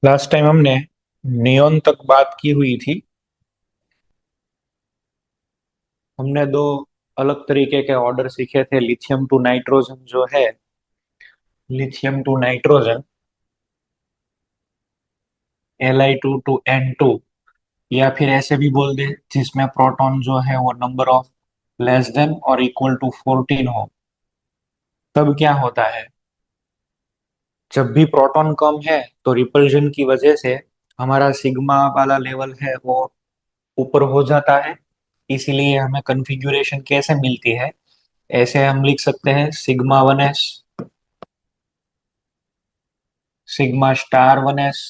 Last time हमने neon तक बात की हुई थी। हमने दो अलग तरीके के ऑर्डर सीखे थे। लिथियम टू नाइट्रोजन जो है, lithium to nitrogen, Li2 to N2, या फिर ऐसे भी बोल दे जिसमें प्रोटॉन जो है वो नंबर ऑफ लेस देन और इक्वल टू 14 हो। तब क्या होता है, जब भी प्रोटॉन कम है तो रिपल्जन की वजह से हमारा सिग्मा वाला लेवल है वो ऊपर हो जाता है। इसीलिए हमें कन्फिग्यूरेशन कैसे मिलती है, ऐसे हम लिख सकते हैं sigma 1s, sigma star 1s,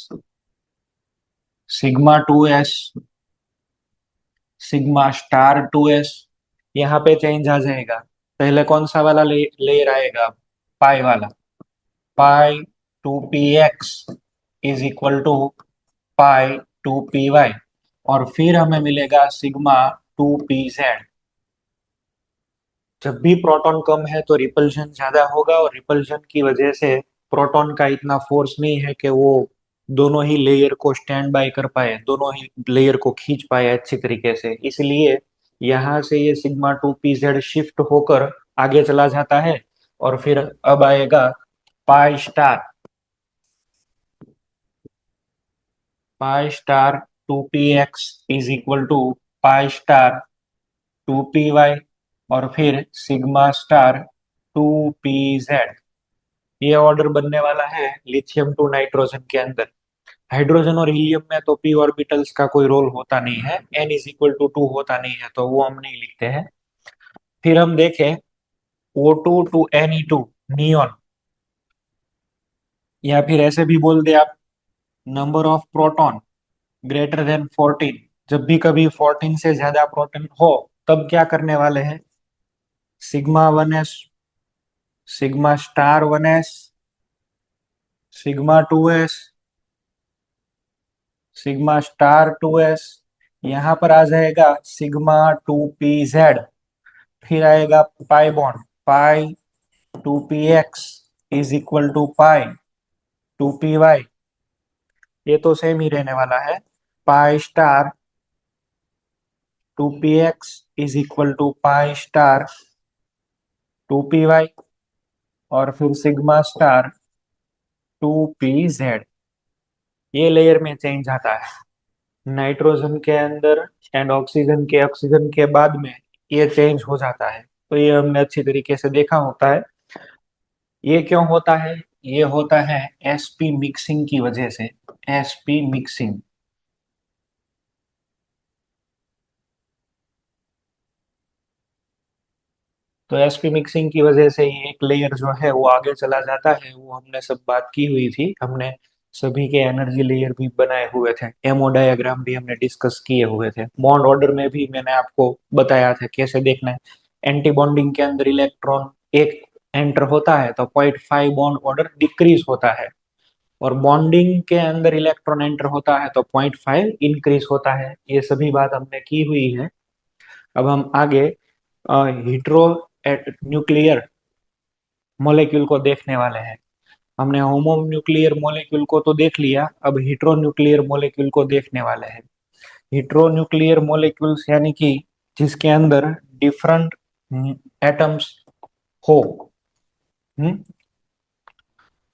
sigma 2s, sigma star 2s। यहाँ पे चेंज आ जाएगा। पहले कौन सा वाला लेयर आएगा, पाई वाला। Pi 2px is equal to pi 2py। और फिर हमें मिलेगा सिग्मा 2pz। जब भी प्रोटॉन कम है तो रिपल्शन ज्यादा होगा, और रिपल्शन की वजह से प्रोटॉन का इतना फोर्स नहीं है कि वो दोनों ही लेयर को स्टैंड बाय कर पाए, दोनों ही लेयर को खींच पाए अच्छी तरीके से। इसलिए यहाँ से ये सिग्मा 2pz शिफ्ट होकर आगे चला जाता है। और फिर अब आएगा pi star 2px is equal to pi star 2py। और फिर सिग्मा स्टार 2pz। ये ऑर्डर बनने वाला है लिथियम टू नाइट्रोजन के अंदर। हाइड्रोजन और हीलियम में तो पी ऑर्बिटल्स का कोई रोल होता नहीं है, n = 2 होता नहीं है, तो वो हम नहीं लिखते हैं। फिर हम देखें O2 to Ne2, नियोन, या फिर ऐसे भी बोल दे आप, number of proton greater than 14। जब भी कभी 14 से ज्यादा प्रोटॉन हो तब क्या करने वाले हैं, sigma 1s, sigma star 1s, sigma 2s, sigma star 2s। यहाँ पर आ जाएगा सिग्मा 2pz। फिर आएगा pi bond, pi 2px is equal to pi 2py। ये तो सेम ही रहने वाला है। Pi star 2px is equal to pi star 2py। और फिर सिग्मा स्टार 2pz। ये लेयर में चेंज आता है नाइट्रोजन के अंदर, एंड ऑक्सीजन के बाद में ये चेंज हो जाता है। तो ये हमने अच्छी तरीके से देखा होता है। ये क्यों होता है, ये होता है एसपी मिक्सिंग की वजह से। एसपी मिक्सिंग, तो एसपी मिक्सिंग की वजह से ये एक लेयर जो है वो आगे चला जाता है। वो हमने सब बात की हुई थी। हमने सभी के एनर्जी लेयर भी बनाए हुए थे, एमओ डायग्राम भी हमने डिस्कस किए हुए थे। बॉन्ड ऑर्डर में भी मैंने आपको बताया था कैसे देखना है। एंटी बॉन्डिंग के अंदर इलेक्ट्रॉन एक एंटर होता है तो 0.5 बॉन्ड ऑर्डर डिक्रीज होता है, और बॉन्डिंग के अंदर इलेक्ट्रॉन एंटर होता है तो 0.5 इंक्रीज होता है। ये सभी बात हमने की हुई है। अब हम आगे हीट्रो न्यूक्लियर मॉलिक्यूल को देखने वाले हैं। हमने होमो न्यूक्लियर मॉलिक्यूल को तो देख लिया, अब हीट्रो न्यूक्लियर मॉलिक्यूल को देखने वाले हैं। हीट्रो न्यूक्लियर मॉलिक्यूल्स यानी कि जिसके अंदर डिफरेंट एटम्स हो।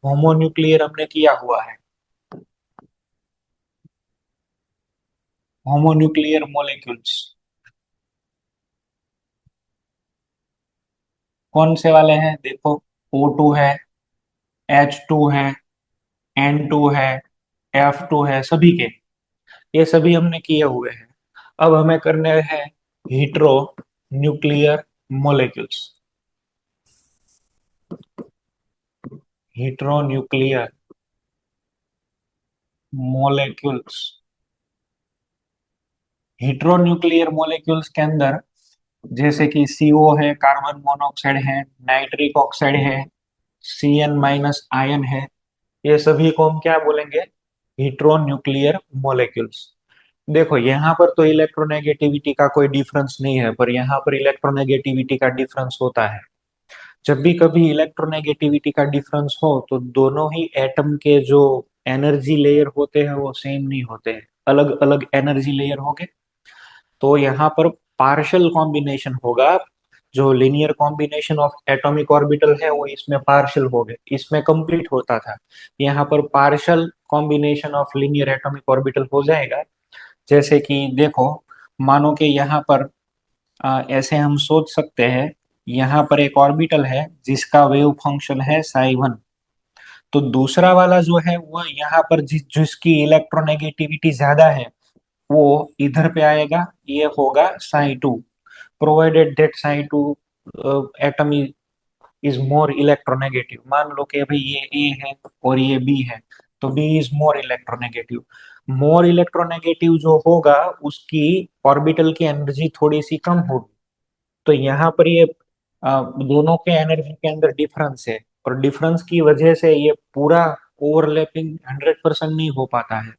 होमो न्यूक्लियर हमने किया हुआ है। होमो न्यूक्लियर मॉलिक्यूल्स कौन से वाले हैं, देखो, O2 है, H2 है, N2 है, F2 है, सभी के ये सभी हमने किए हुए हैं। अब हमें करने हैं hetero nuclear molecules. Hetero nuclear molecules, hetero nuclear molecules के अंदर जैसे कि CO है, कार्बन मोनोऑक्साइड है, नाइट्रिक ऑक्साइड है, CN- आयन है, ये सभी को हम क्या बोलेंगे, हीट्रो न्यूक्लियर मोलिक्यूल्स। देखो यहाँ पर तो इलेक्ट्रोनेगेटिविटी का कोई डिफरेंस नहीं है, पर यहाँ पर इलेक्ट्रोनेगेटिविटी का डिफरेंस होता है। जब भी कभी इलेक्ट्रोनेगेटिविटी का डिफरेंस हो तो दोनों ही एटम के जो एनर्जी लेयर होते हैं वो सेम नहीं होते हैं, अलग अलग एनर्जी लेयर होंगे। तो यहाँ पर पार्शियल कॉम्बिनेशन होगा। जो linear combination of atomic orbital है वो इसमें पार्शियल हो गए, इसमें कंप्लीट होता था। यहाँ पर partial combination of linear atomic orbital हो जाएगा। जैसे कि देखो, मानो कि यहाँ पर ऐसे हम सोच सकते हैं, यहाँ पर एक ऑर्बिटल है जिसका वेव फंक्शन है साई 1। तो दूसरा वाला जो है वो यहाँ पर जिसकी इलेक्ट्रोनेगेटिविटी ज्यादा है वो इधर पे आएगा, ये होगा Sai 2। Provided that Sai 2 atom is more electronegative. मान लो कि भाई ये ए है और ये बी है, तो B is more electronegative. More electronegative जो होगा उसकी ऑर्बिटल की एनर्जी थोड़ी सी कम होगी। तो यहाँ पर ये दोनों के एनर्जी के अंदर डिफरेंस है, और डिफरेंस की वजह से ये पूरा ओवरलैपिंग 100% नहीं हो पाता है।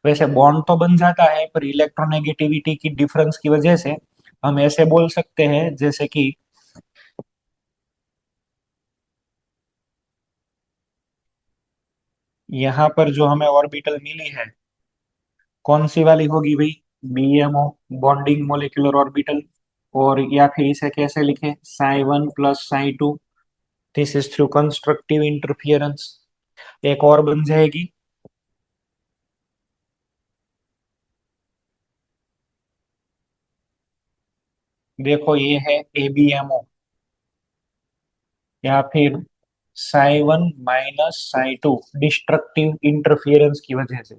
वैसे बॉन्ड तो बन जाता है, पर इलेक्ट्रोनेगेटिविटी की डिफरेंस की वजह से हम ऐसे बोल सकते हैं, जैसे कि यहाँ पर जो हमें ऑर्बिटल मिली है कौन सी वाली होगी भाई? BMO, bonding molecular orbital. और या फिर इसे कैसे लिखे, Sai 1 plus psi 2, this is through constructive interference. एक और बन जाएगी, देखो ये है एबीएमओ, या फिर Sai 1 minus psi 2, destructive interference की वजह से।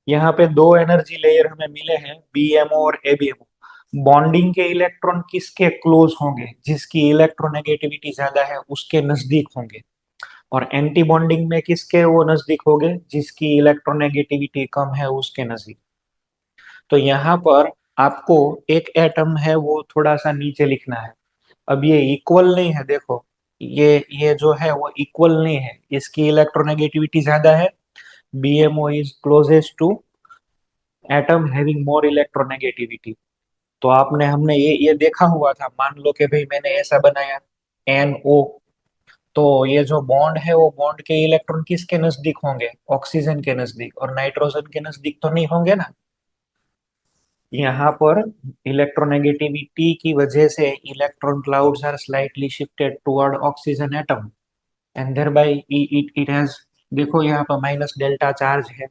यहाँ पे दो एनर्जी लेयर हमें मिले हैं, बीएमओ और एबीएमओ। बॉन्डिंग के इलेक्ट्रॉन किसके क्लोज होंगे? जिसकी इलेक्ट्रोनेगेटिविटी ज्यादा है उसके नजदीक होंगे। और एंटी बॉन्डिंग में किसके वो नजदीक होंगे? जिसकी इलेक्ट्रोनेगेटिविटी कम है उसके नजदीक। तो यहाँ पर आपको एक एटम है वो थोड़ा सा नीचे लिखना है। अब ये इक्वल नहीं है, देखो ये जो है वो इक्वल नहीं है, इसकी इलेक्ट्रोनेगेटिविटी ज्यादा है। BMO is closest to atom having more electronegativity. तो आपने हमने ये देखा हुआ था, मान लो कि भाई मैंने ऐसा बनाया NO। तो ये जो बॉन्ड है वो बॉन्ड के इलेक्ट्रॉन किसके नजदीक होंगे? ऑक्सीजन के नजदीक, और नाइट्रोजन के नजदीक तो नहीं होंगे ना। यहाँ पर इलेक्ट्रोनेगेटिविटी की वजह से electron clouds are slightly shifted toward oxygen atom, and thereby it has, देखो यहाँ पर माइनस डेल्टा चार्ज है।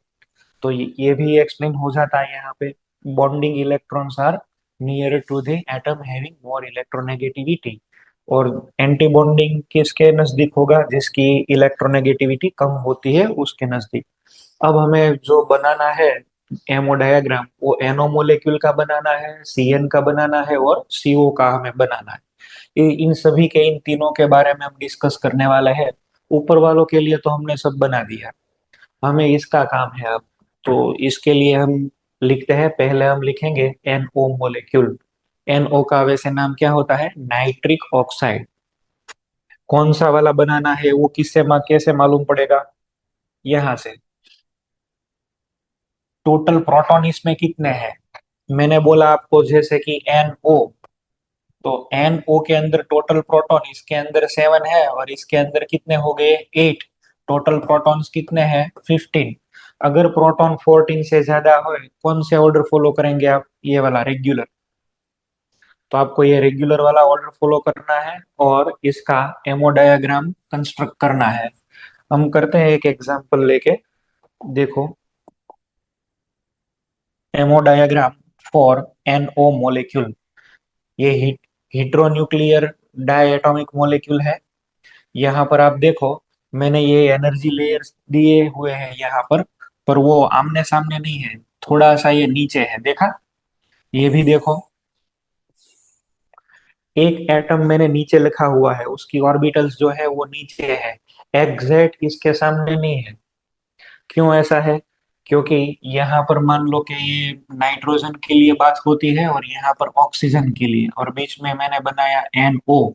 तो ये भी एक्सप्लेन हो जाता है यहाँ पे। Bonding electrons are near to the atom having more electronegativity. और एंटी बॉन्डिंग किसके नजदीक होगा? जिसकी इलेक्ट्रोनेगेटिविटी कम होती है उसके नजदीक। अब हमें जो बनाना है एमओ डायग्राम, वो एनओ मोलेक्यूल का बनाना है, सीएन का बनाना है, और सीओ का हमें बनाना है। इन सभी के, इन तीनों के बारे में हम डिस्कस करने वाले हैं। ऊपर वालों के लिए तो हमने सब बना दिया, हमें इसका काम है अब। तो इसके लिए हम लिखते हैं, पहले हम लिखेंगे एनओ मोलेक्यूल। एनओ का वैसे नाम क्या होता है? Nitric oxide. कौन सा वाला बनाना है वो किससे कैसे मालूम पड़ेगा? यहाँ से। टोटल प्रोटॉन इसमें कितने हैं? मैंने बोला आपको जैसे कि NO, तो NO के अंदर टोटल प्रोटॉन, इसके अंदर 7 है और इसके अंदर कितने हो गए? 8। टोटल प्रोटॉन्स कितने हैं? 15। अगर प्रोटॉन 14 से ज्यादा हो, कौन से ऑर्डर फॉलो करेंगे आप? ये वाला रेगुलर। तो आपको ये रेगुलर वाला ऑर्डर फॉलो करना है और इसका एमओ डायग्राम कंस्ट्रक्ट करना है। हम करते हैं एक एग्जांपल लेके, देखो। Ammo diagram for NO molecule. ये हीट्रोन्यूक्लियर डायटोमिक मॉलिक्यूल है। यहाँ पर आप देखो, मैंने ये एनर्जी लेयर्स दिए हुए हैं यहाँ पर वो आमने सामने नहीं है, थोड़ा सा ये नीचे है, देखा? ये भी देखो, एक एटम मैंने नीचे लिखा हुआ है, उसकी ऑर्बिटल्स जो है वो नीचे है, एग्जैक्ट इसके सामने नहीं है। क्यों ऐसा है? क्योंकि यहाँ पर मान लो कि ये नाइट्रोजन के लिए बात होती है और यहाँ पर ऑक्सीजन के लिए, और बीच में मैंने बनाया NO।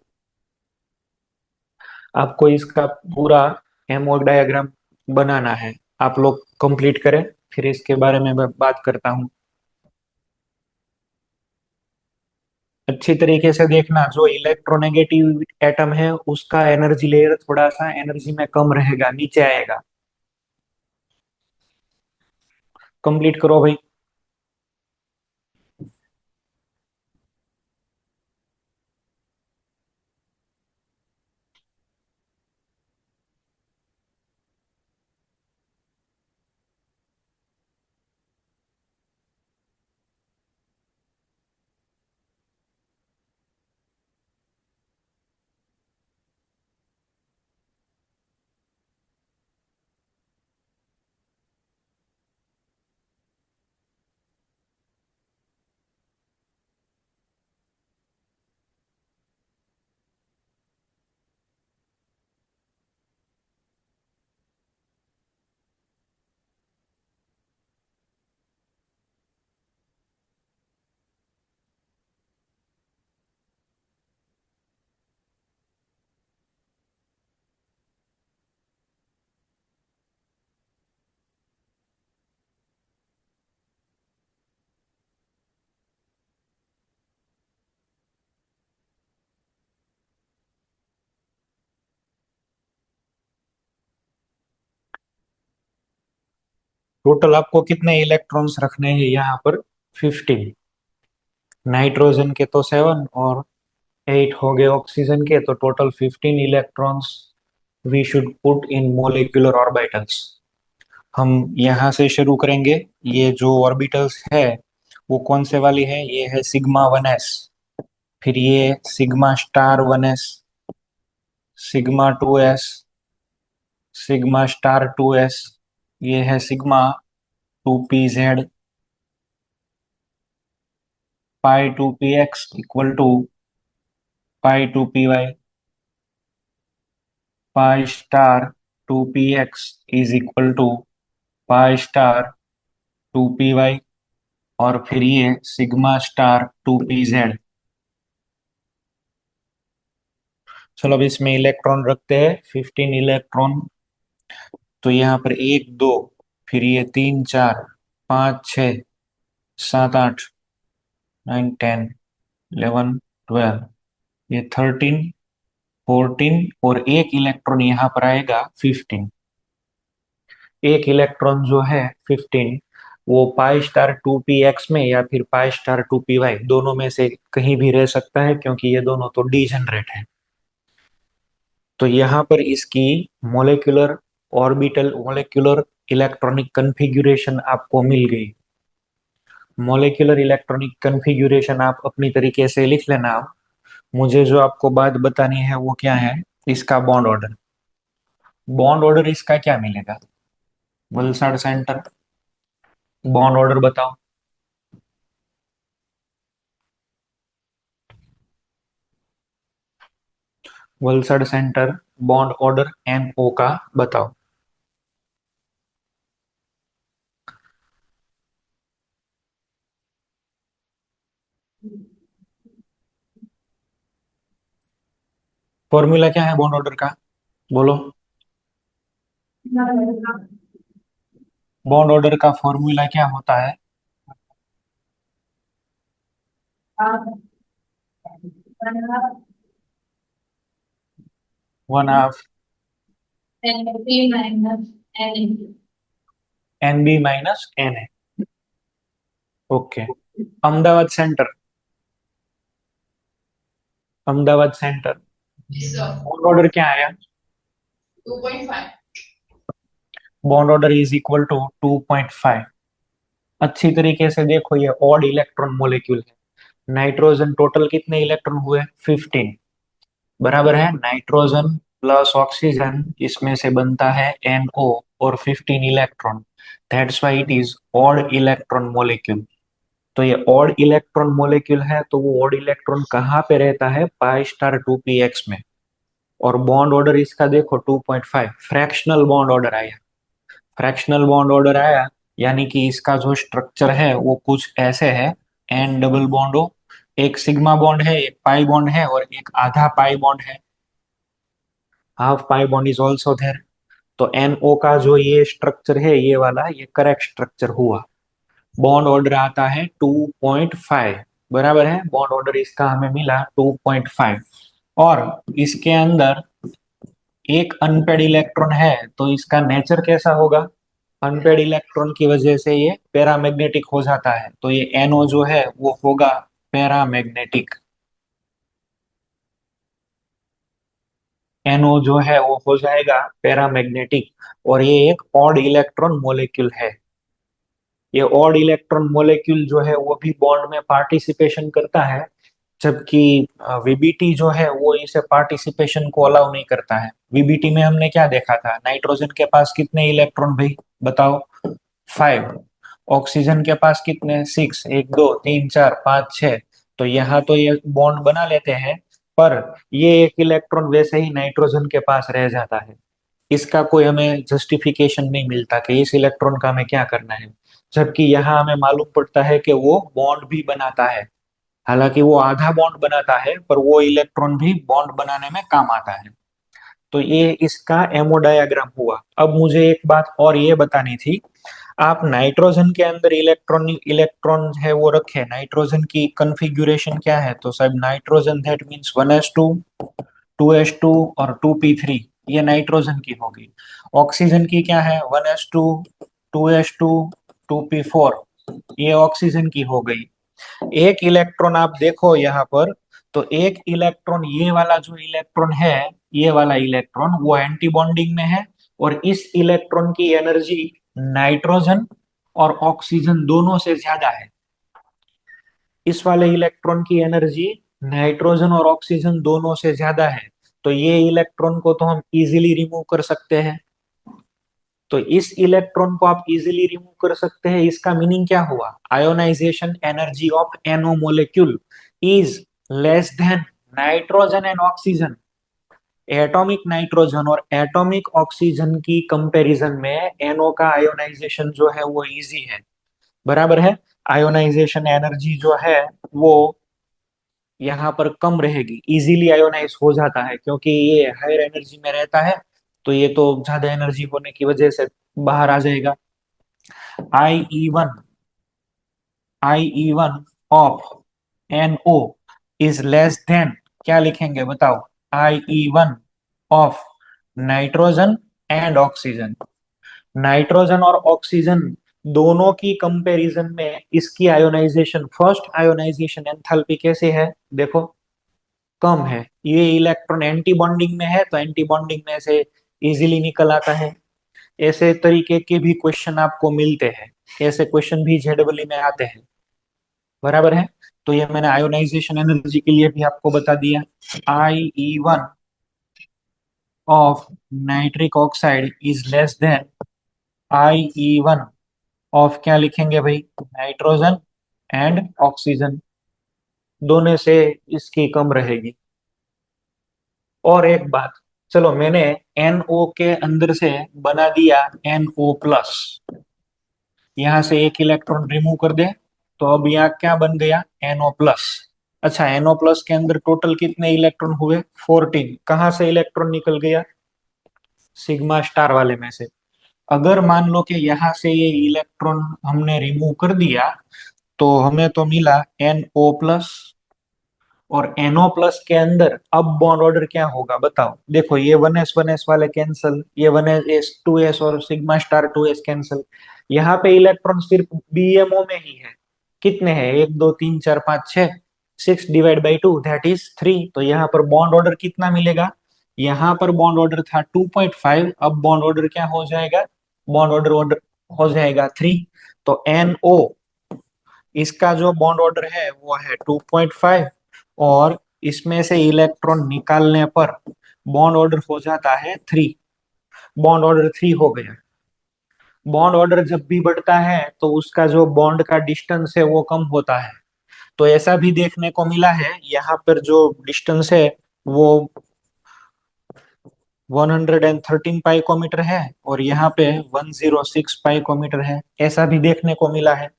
आपको इसका पूरा एमओ डायग्राम बनाना है। आप लोग कंप्लीट करें, फिर इसके बारे में मैं बात करता हूँ। अच्छी तरीके से देखना, जो इलेक्ट्रोनेगेटिव एटम है उसका एनर्जी लेयर थोड़ा सा एनर्जी में कम रहेगा, नीचे आएगा। कंप्लीट करो भाई। टोटल आपको कितने इलेक्ट्रॉन्स रखने हैं यहाँ पर? 15। नाइट्रोजन के तो 7 और 8 हो गए ऑक्सीजन के, तो total 15 electrons we should put in molecular orbitals. हम यहाँ से शुरू करेंगे। ये जो ऑर्बिटल्स है वो कौन से वाली है? ये है सिग्मा 1s, फिर ये sigma star 1s, sigma 2s, sigma star 2s, ये है sigma 2pz, pi 2px equal to pi 2py, pi star 2px is equal to pi star 2py, और फिर ये सिग्मा स्टार 2pz। चलो अब इसमें इलेक्ट्रॉन रखते हैं, 15 इलेक्ट्रॉन। तो यहाँ पर 1 2, फिर ये 3 4 5 6 7 8 9 10 11 12, ये 13 14, और एक इलेक्ट्रॉन यहाँ पर आएगा 15। एक इलेक्ट्रॉन जो है 15, वो पाई स्टार 2px में या फिर पाई स्टार 2py दोनों में से कहीं भी रह सकता है, क्योंकि ये दोनों तो डीजेनरेट है। तो यहाँ पर इसकी मोलेक्युलर ऑर्बिटल, मोलेक्युलर इलेक्ट्रॉनिक कन्फिग्यूरेशन आपको मिल गई। मोलेक्युलर इलेक्ट्रॉनिक कन्फिग्यूरेशन आप अपनी तरीके से लिख लेना। मुझे जो आपको बात बतानी है वो क्या है? इसका बॉन्ड ऑर्डर। बॉन्ड ऑर्डर इसका क्या मिलेगा? वलसाड सेंटर, बॉन्ड ऑर्डर बताओ। Valsad centre bond order NO का बताओ। फॉर्मूला क्या है बॉन्ड ऑर्डर का? बोलो। बॉन्ड ऑर्डर का फॉर्मूला क्या होता है? 1/2 NB minus NA। Okay. Ahmedabad centre, Ahmedabad centre bond order क्या आया? 2.5। Bond order is equal to 2.5। अच्छी तरीके से देखो, ये ऑड इलेक्ट्रॉन मोलेक्यूल है। नाइट्रोजन टोटल कितने इलेक्ट्रॉन हुए? 15। बराबर है, नाइट्रोजन प्लस ऑक्सीजन इसमें से बनता है NO, और 15 electron. That's why it is odd electron molecule. तो ये ऑड इलेक्ट्रॉन मोलेक्यूल है, तो वो ऑड इलेक्ट्रॉन कहाँ पे रहता है? पाई स्टार 2px में। और बॉन्ड ऑर्डर इसका देखो 2.5, फ्रैक्शनल बॉन्ड ऑर्डर आया। फ्रैक्शनल बॉन्ड ऑर्डर आया यानी कि इसका जो स्ट्रक्चर है वो कुछ ऐसे है। N डबल बॉन्ड हो, एक सिग्मा बॉन्ड है, एक पाई बॉन्ड है, और एक आधा पाई बॉन्ड है। Half pi bond is also there. तो NO का जो ये स्ट्रक्चर है, ये वाला, ये करेक्ट स्ट्रक्चर हुआ। बॉन्ड ऑर्डर आता है 2.5। बराबर है, बॉन्ड ऑर्डर इसका हमें मिला 2.5। और इसके अंदर एक अनपेड इलेक्ट्रॉन है, तो इसका नेचर कैसा होगा? अनपेड इलेक्ट्रॉन की वजह से ये पैरामैग्नेटिक हो जाता है, तो ये एनओ जो है वो होगा पैरामैग्नेटिक। एनओ जो है वो हो जाएगा पैरामैग्नेटिक, और ये एक ऑड इलेक्ट्रॉन मॉलिक्यूल है। ये ऑड इलेक्ट्रॉन मॉलिक्यूल जो है वो भी बॉन्ड में पार्टिसिपेशन करता है, जबकि वीबीटी जो है वो इसे पार्टिसिपेशन को अलाउ नहीं करता है। वीबीटी में हमने क्या देखा था, नाइट्रोजन के पास कितने इलेक्ट्रॉन भाई बताओ, 5। ऑक्सीजन के पास कितने, 6, 1 2 3 4 5 6। तो यहाँ तो ये बॉन्ड बना लेते हैं, पर ये एक इलेक्ट्रॉन वैसे ही नाइट्रोजन के पास रह जाता है। इसका कोई हमें जस्टिफिकेशन नहीं मिलता कि इस इलेक्ट्रॉन का हमें क्या करना है, जबकि यहाँ हमें मालूम पड़ता है कि वो बॉन्ड भी बनाता है। हालांकि वो आधा बॉन्ड बनाता है, पर वो इलेक्ट्रॉन भी बॉन्ड बनाने में काम आता है। तो ये इसका एमो डायग्राम हुआ। अब मुझे एक बात और ये बतानी थी, आप नाइट्रोजन के अंदर इलेक्ट्रॉन इलेक्ट्रॉन है वो रखे, नाइट्रोजन की कॉन्फ़िगरेशन क्या है, तो सब nitrogen that means 1s2, 2s2 और 2p3, ये नाइट्रोजन की होगी। ऑक्सीजन की क्या है, 1s2, 2s2, 2p4, ये ऑक्सीजन की हो गई। एक इलेक्ट्रॉन आप देखो यहाँ पर, तो एक इलेक्ट्रॉन ये वाला जो इलेक्ट्रॉन है, ये वाला इलेक्ट्रॉन वो एंटी बॉन्डिंग में है, और इस इलेक्ट्रॉन की एनर्जी नाइट्रोजन और ऑक्सीजन दोनों से ज्यादा है। इस वाले इलेक्ट्रॉन की एनर्जी नाइट्रोजन और ऑक्सीजन दोनों से ज्यादा है। तो ये इलेक्ट्रॉन को तो हम इजीली रिमूव कर सकते हैं। तो इस इलेक्ट्रॉन को आप इजीली रिमूव कर सकते हैं, इसका मीनिंग क्या हुआ, ionization energy of NO molecule is less than nitrogen and oxygen. Atomic nitrogen और एटॉमिक ऑक्सीजन की कंपैरिजन में एनओ का आयोनाइजेशन जो है वो इजी है, बराबर है। आयोनाइजेशन एनर्जी जो है वो यहाँ पर कम रहेगी, इजीली आयोनाइज हो जाता है, क्योंकि ये हायर एनर्जी में रहता है, तो ये तो ज्यादा एनर्जी होने की वजह से बाहर आ जाएगा। I E1, I E1 of NO is less then, क्या लिखेंगे बताओ, I E1 of nitrogen and oxygen. Nitrogen और ऑक्सीजन दोनों की कंपैरिजन में इसकी आयोनाइजेशन, फर्स्ट आयोनाइजेशन एंथैल्पी कैसे है देखो, कम है। ये इलेक्ट्रॉन एंटी बॉन्डिंग में है, तो एंटी बॉन्डिंग में से इजीली निकल आता है। ऐसे तरीके के भी क्वेश्चन आपको मिलते हैं, ऐसे क्वेश्चन भी जेडबल में आते हैं, बराबर है। तो ये मैंने आयोनाइजेशन एनर्जी के लिए भी आपको बता दिया। I E1 of nitric oxide is less then I E1 of, क्या लिखेंगे भाई, नाइट्रोजन एंड ऑक्सीजन, दोनों से इसकी कम रहेगी। और एक बात, चलो मैंने NO के अंदर से बना दिया NO+, यहाँ से एक इलेक्ट्रॉन रिमूव कर दे, तो अब यहाँ क्या बन गया, NO+। अच्छा, NO+ के अंदर टोटल कितने इलेक्ट्रॉन हुए, 14। कहाँ से इलेक्ट्रॉन निकल गया, सिग्मा स्टार वाले में से। अगर मान लो कि यहाँ से ये इलेक्ट्रॉन हमने रिमूव कर दिया, तो हमें तो मिला NO+, और NO+ के अंदर अब बॉन्ड ऑर्डर क्या होगा बताओ, देखो ये 1s वाले कैंसल, ये 1s 2s और सिग्मा स्टार 2s कैंसल। यहाँ पे इलेक्ट्रॉन सिर्फ BMO में ही है, कितने हैं, 1 2 3 4 5 6, 6/2 दैट इज 3। तो यहाँ पर बॉन्ड ऑर्डर कितना मिलेगा, यहाँ पर बॉन्ड ऑर्डर था 2.5, अब बॉन्ड ऑर्डर क्या हो जाएगा, बॉन्ड ऑर्डर ऑर्डर हो जाएगा 3। तो NO, इसका जो बॉन्ड ऑर्डर है वो है 2.5, और इसमें से इलेक्ट्रॉन निकालने पर बॉन्ड ऑर्डर हो जाता है 3। बॉन्ड ऑर्डर 3 हो गया। बॉन्ड ऑर्डर जब भी बढ़ता है तो उसका जो बॉन्ड का डिस्टेंस है वो कम होता है। तो ऐसा भी देखने को मिला है, यहाँ पर जो डिस्टेंस है वो 113 पाइकोमीटर है, और यहाँ पे 106 पाइकोमीटर है, ऐसा भी देखने को मिला है।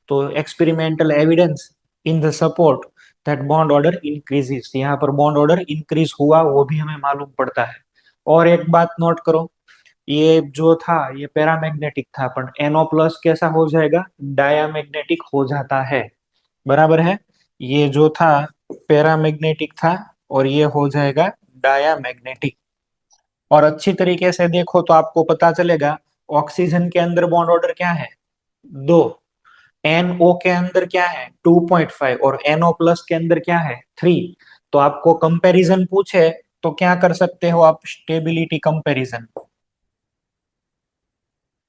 तो experimental evidence in the support that bond order increases, यहाँ पर बॉन्ड ऑर्डर इंक्रीज हुआ वो भी हमें मालूम पड़ता है। और एक बात नोट करो, ये जो था ये पैरामैग्नेटिक था, पर NO+ कैसा हो जाएगा, डायामैग्नेटिक हो जाता है, बराबर है। ये जो था पैरामैग्नेटिक था, और ये हो जाएगा डायामैग्नेटिक। और अच्छी तरीके से देखो तो आपको पता चलेगा ऑक्सीजन के अंदर बॉन्ड ऑर्डर क्या है? 2। NO के अंदर क्या है? 2.5। और NO प्लस के अंदर क्या है? 3। तो आपको कंपैरिजन पूछे तो क्या कर सकते हो आप? Stability comparison.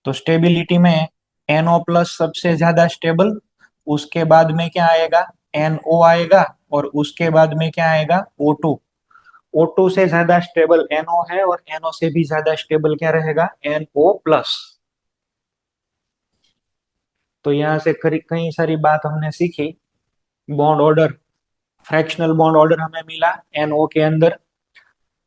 तो स्टेबिलिटी में NO प्लस सबसे ज्यादा स्टेबल, उसके बाद में क्या आएगा? NO आएगा, और उसके बाद में क्या आएगा? O2। O2 से ज्यादा स्टेबल NO है, और NO से भी ज्यादा स्टेबल क्या रहेगा? NO plus. तो यहाँ से कई सारी बात हमने सीखी। Bond order, fractional bond order हमें मिला NO के अंदर।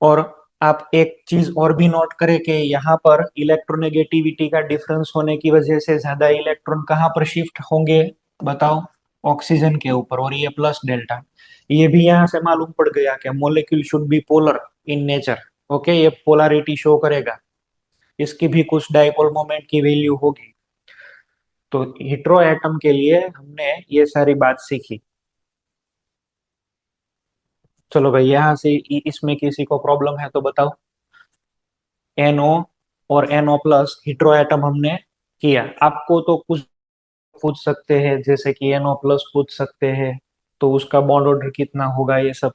और आप एक चीज और भी नोट करें कि यहाँ पर इलेक्ट्रोनेगेटिविटी का डिफरेंस होने की वजह से ज्यादा इलेक्ट्रॉन कहाँ पर शिफ्ट होंगे? बताओ। ऑक्सीजन के ऊपर। और ये प्लस डेल्टा, ये भी यहाँ से मालूम पड़ गया कि molecule should be polar in nature. Okay, ये पोलैरिटी शो करेगा। इसकी भी कुछ डाइपोल मोमेंट की वैल्यू होगी। तो हेटेरो एटम के लिए हमने ये सारी बात सीखी। चलो भाई, यहाँ से इसमें किसी को प्रॉब्लम है तो बताओ। NO और NO प्लस हेटेरो एटम हमने किया। आपको तो कुछ पूछ सकते हैं, जैसे कि NO प्लस पूछ सकते हैं, तो उसका बॉन्ड ऑर्डर कितना होगा, ये सब।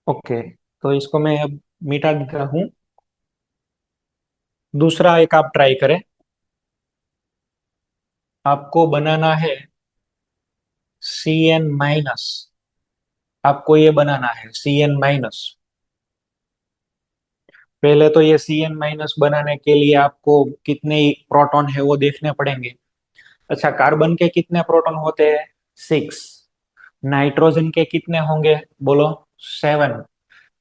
ओके, तो इसको मैं अब मिटा देता हूँ। दूसरा एक आप ट्राई करें। आपको बनाना है CN-। आपको ये बनाना है CN-। पहले तो ये CN- बनाने के लिए आपको कितने प्रोटॉन है वो देखने पड़ेंगे। अच्छा, कार्बन के कितने प्रोटॉन होते हैं? 6। नाइट्रोजन के कितने होंगे? बोलो। 7।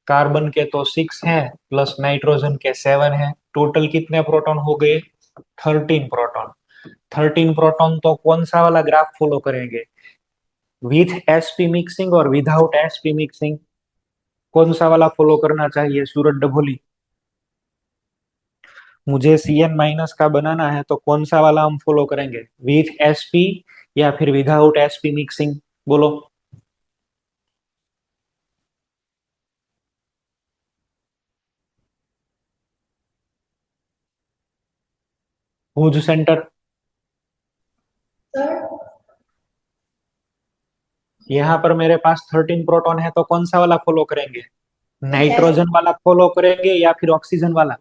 कार्बन के तो 6 हैं, प्लस नाइट्रोजन के 7 हैं। टोटल कितने प्रोटॉन हो गए? 13 प्रोटॉन। 13 प्रोटॉन तो कौन सा वाला ग्राफ फॉलो करेंगे? विथ sp मिक्सिंग और विदाउट sp मिक्सिंग? कौन सा वाला फॉलो करना चाहिए सूरज डभोली? मुझे CN- का बनाना है तो कौन सा वाला हम फॉलो करेंगे? विथ sp या फिर विदाउट sp मिक्सिंग? बोलो। Whose centre. यहाँ पर मेरे पास 13 प्रोटॉन है, तो कौन सा वाला फॉलो करेंगे? नाइट्रोजन वाला फॉलो करेंगे या फिर ऑक्सीजन वाला?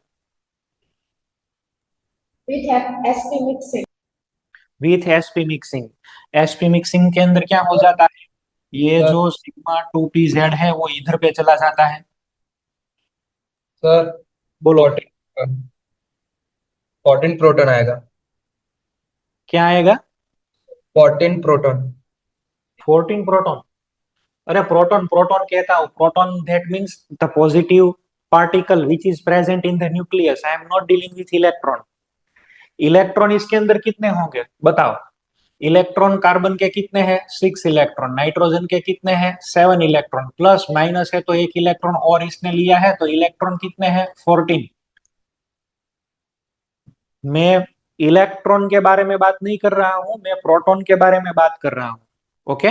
With sp mixing. sp mixing के अंदर क्या हो जाता है? ये सर जो σ2pz है वो इधर पे चला जाता है। सर बोलो। 14 प्रोटॉन आएगा। क्या आएगा? 14 प्रोटॉन। 14 प्रोटॉन? अरे, प्रोटॉन प्रोटॉन कहता हूँ। Proton that means the positive particle which is present in the nucleus. I am not dealing with electron. Electron इसके अंदर कितने होंगे बताओ? इलेक्ट्रॉन कार्बन के कितने हैं? 6 इलेक्ट्रॉन। नाइट्रोजन के कितने हैं? 7 इलेक्ट्रॉन। प्लस माइनस है तो एक इलेक्ट्रॉन और इसने लिया है, तो इलेक्ट्रॉन कितने हैं? 14। मैं इलेक्ट्रॉन के बारे में बात नहीं कर रहा हूं, मैं प्रोटॉन के बारे में बात कर रहा हूं। ओके,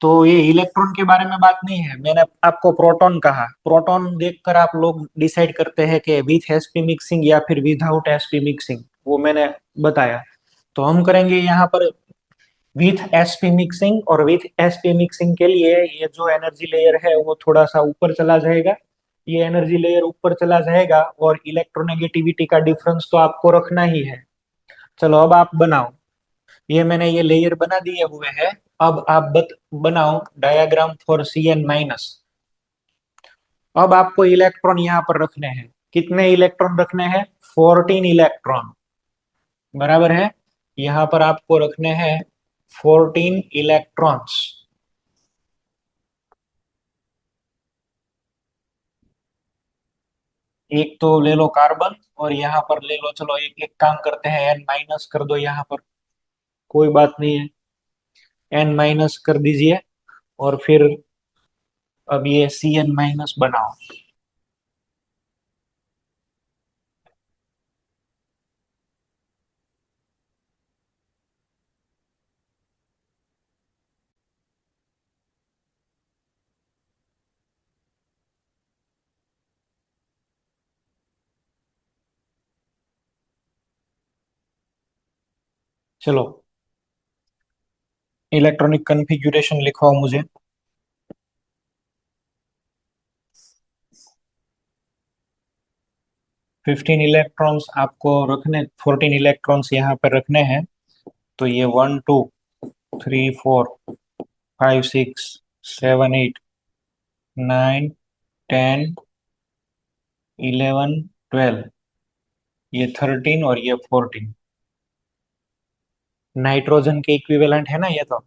तो ये इलेक्ट्रॉन के बारे में बात नहीं है। मैंने आपको प्रोटॉन कहा। प्रोटॉन देखकर आप लोग डिसाइड करते हैं कि विथ sp मिक्सिंग या फिर विदाउट sp मिक्सिंग, वो मैंने बताया। तो हम करेंगे यहाँ पर विथ sp मिक्सिंग। और विथ sp मिक्सिंग के लिए ये जो एनर्जी लेयर है वो थोड़ा सा ऊपर चला जाएगा। ये एनर्जी लेयर ऊपर चला जाएगा, और इलेक्ट्रोनेगेटिविटी का डिफरेंस तो आपको रखना ही है। चलो, अब आप बनाओ। ये मैंने ये लेयर बना दिए हुए हैं। अब आप बनाओ डायग्राम फॉर CN-। अब आपको इलेक्ट्रॉन यहाँ पर रखने हैं। कितने इलेक्ट्रॉन रखने हैं? 14 इलेक्ट्रॉन। बराबर है। यहाँ पर आपको रखने हैं 14 इलेक्ट्रॉन्स। एक तो ले लो कार्बन, और यहाँ पर ले लो। चलो, एक एक काम करते हैं, N- कर दो यहाँ पर। कोई बात नहीं है, N- कर दीजिए। और फिर अब ये CN- बनाओ। चलो, इलेक्ट्रॉनिक कन्फिग्यूरेशन लिखवाओ मुझे। 15 इलेक्ट्रॉन्स आपको रखने, 14 इलेक्ट्रॉन्स यहाँ पर रखने हैं। तो ये 1 2 3 4 5 6 7 8 9 10 11 12, ये 13 और ये 14 नाइट्रोजन के इक्विवेलेंट है ना ये तो।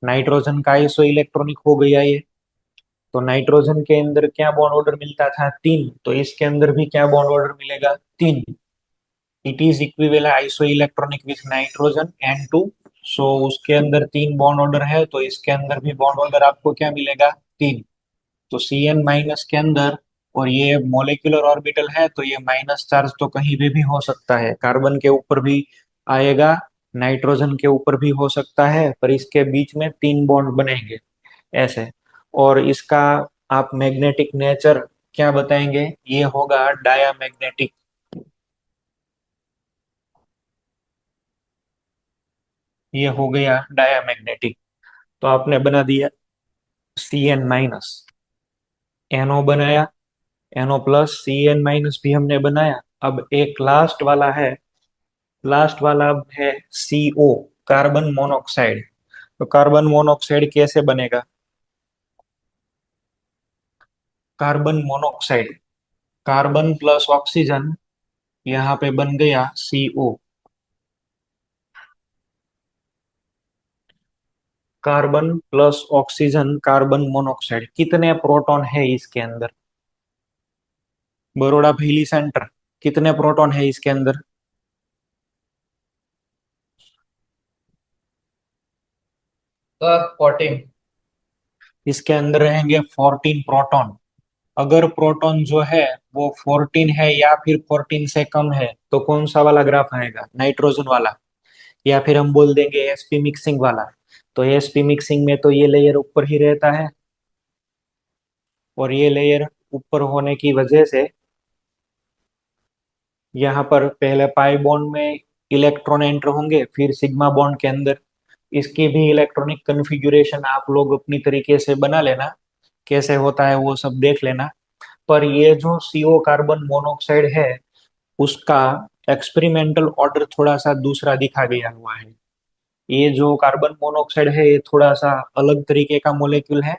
नाइट्रोजन का आइसो इलेक्ट्रॉनिक हो गया ये। तो नाइट्रोजन के अंदर क्या बॉन्ड ऑर्डर मिलता था? 3। तो इसके अंदर भी क्या बॉन्ड ऑर्डर मिलेगा? 3। It is equivalent iso electronic with nitrogen N2। सो उसके अंदर 3 बॉन्ड ऑर्डर है, तो इसके अंदर भी बॉन्ड ऑर्डर आपको क्या मिलेगा? 3। तो Cn माइनस के अंदर, और ये मोलिकुलर ऑर्बिटल है तो ये माइनस चार्ज तो कहीं भी हो सकता है, कार्बन के ऊपर भी आएगा, नाइट्रोजन के ऊपर भी हो सकता है, पर इसके बीच में 3 बॉन्ड बनेंगे ऐसे। और इसका आप मैग्नेटिक नेचर क्या बताएंगे? ये होगा डायामैग्नेटिक। ये हो गया डायामैग्नेटिक। तो आपने बना दिया Cn माइनस, NO बनाया, NO प्लस, Cn माइनस भी हमने बनाया। अब एक लास्ट वाला है, लास्ट वाला है CO, कार्बन मोनोऑक्साइड। तो कार्बन मोनोऑक्साइड कैसे बनेगा? Carbon monoxide, carbon plus oxygen, यहाँ पे बन गया CO। Carbon plus oxygen, carbon monoxide, कितने प्रोटॉन है इसके अंदर? बरोड़ा भैली सेंटर, कितने प्रोटॉन है इसके अंदर? 14। इसके अंदर रहेंगे 14 प्रोटॉन। अगर प्रोटॉन जो है वो 14 है या फिर 14 से कम है, तो कौन सा वाला ग्राफ आएगा? नाइट्रोजन वाला, या फिर हम बोल देंगे sp मिक्सिंग वाला। तो sp मिक्सिंग में तो ये लेयर ऊपर ही रहता है, और ये लेयर ऊपर होने की वजह से यहाँ पर पहले पाई बॉन्ड में इलेक्ट्रॉन एंटर होंगे, फिर सिग्मा बॉन्ड के अंदर। इसकी भी इलेक्ट्रॉनिक कन्फिग्यूरेशन आप लोग अपनी तरीके से बना लेना, कैसे होता है वो सब देख लेना। पर ये जो CO कार्बन मोनोऑक्साइड है, उसका एक्सपेरिमेंटल ऑर्डर थोड़ा सा दूसरा दिखा गया हुआ है। ये जो कार्बन मोनोऑक्साइड है ये थोड़ा सा अलग तरीके का मोलेक्यूल है।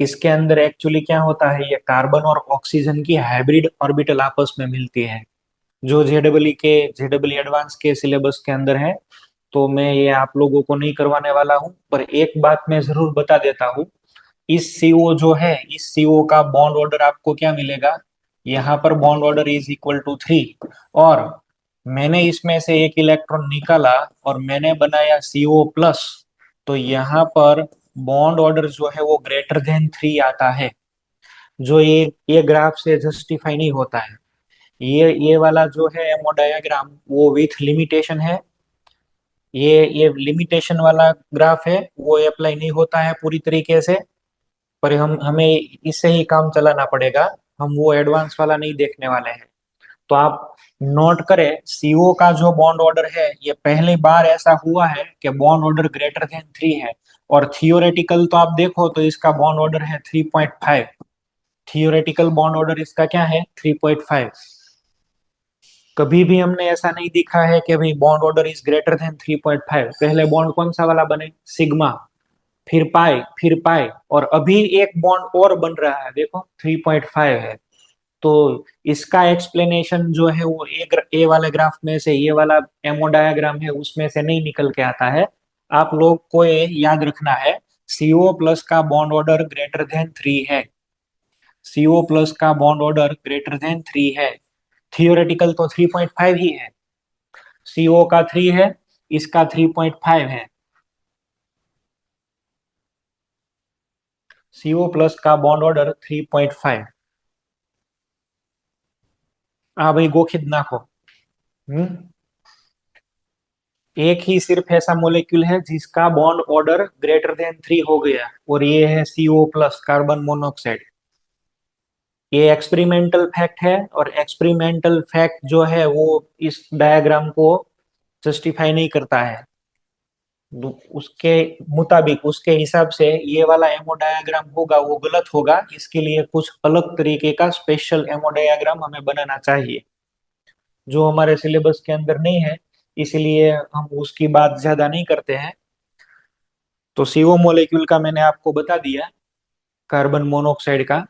इसके अंदर एक्चुअली क्या होता है, ये कार्बन और ऑक्सीजन की हाइब्रिड ऑर्बिटल आपस में मिलती है, जो जेडब्ल्यू एडवांस के सिलेबस के अंदर है। तो मैं ये आप लोगों को नहीं करवाने वाला हूँ, पर एक बात मैं जरूर बता देता हूँ। इस CO जो है, इस CO का बॉन्ड ऑर्डर आपको क्या मिलेगा? यहाँ पर bond order is equal to 3। और मैंने इसमें से एक इलेक्ट्रॉन निकाला और मैंने बनाया CO प्लस। तो यहाँ पर बॉन्ड ऑर्डर जो है वो ग्रेटर देन 3 आता है, जो ये ग्राफ से जस्टिफाई नहीं होता है। ये वाला जो है एमो डायग्राम वो विथ लिमिटेशन है। ये लिमिटेशन वाला ग्राफ है, वो अप्लाई नहीं होता है पूरी तरीके से, पर हम हमें इससे ही काम चलाना पड़ेगा। हम वो एडवांस वाला नहीं देखने वाले हैं। तो आप नोट करें, CO का जो बॉन्ड ऑर्डर है, ये पहली बार ऐसा हुआ है कि बॉन्ड ऑर्डर ग्रेटर देन 3 है। और थियोरेटिकल तो आप देखो तो इसका बॉन्ड ऑर्डर है 3.5। थियोरेटिकल बॉन्ड ऑर्डर इसका क्या है? 3.5। कभी भी हमने ऐसा नहीं दिखा है कि भाई bond order is greater than 3.5। पहले बॉन्ड कौन सा वाला बने? सिग्मा, फिर पाई, फिर पाई, और अभी एक बॉन्ड और बन रहा है, देखो 3.5 है। तो इसका एक्सप्लेनेशन जो है वो ए वाले ग्राफ में से, ये वाला एमो डायग्राम है उसमें से नहीं निकल के आता है। आप लोग को ये याद रखना है, CO प्लस का बॉन्ड ऑर्डर ग्रेटर देन 3 है। CO प्लस का बॉन्ड ऑर्डर ग्रेटर देन 3 है। थियोरेटिकल तो 3.5 ही है। CO का 3 है, इसका 3.5 है। CO प्लस का बॉन्ड ऑर्डर 3.5। हाँ भाई, गोखिद नाखो। हम्म एक ही सिर्फ ऐसा मोलेक्यूल है जिसका बॉन्ड ऑर्डर ग्रेटर देन 3 हो गया, और ये है CO प्लस, कार्बन मोनोऑक्साइड। ये एक्सपेरिमेंटल फैक्ट है, और एक्सपेरिमेंटल फैक्ट जो है वो इस डायग्राम को जस्टिफाई नहीं करता है। उसके मुताबिक, उसके हिसाब से ये वाला एमओ डायाग्राम होगा वो गलत होगा, इसके लिए कुछ अलग तरीके का स्पेशल एमओ डायाग्राम हमें बनाना चाहिए, जो हमारे सिलेबस के अंदर नहीं है, इसीलिए हम उसकी बात ज्यादा नहीं करते हैं। तो सीओ मोलेक्यूल का मैंने आपको बता दिया, कार्बन मोनोऑक्साइड का।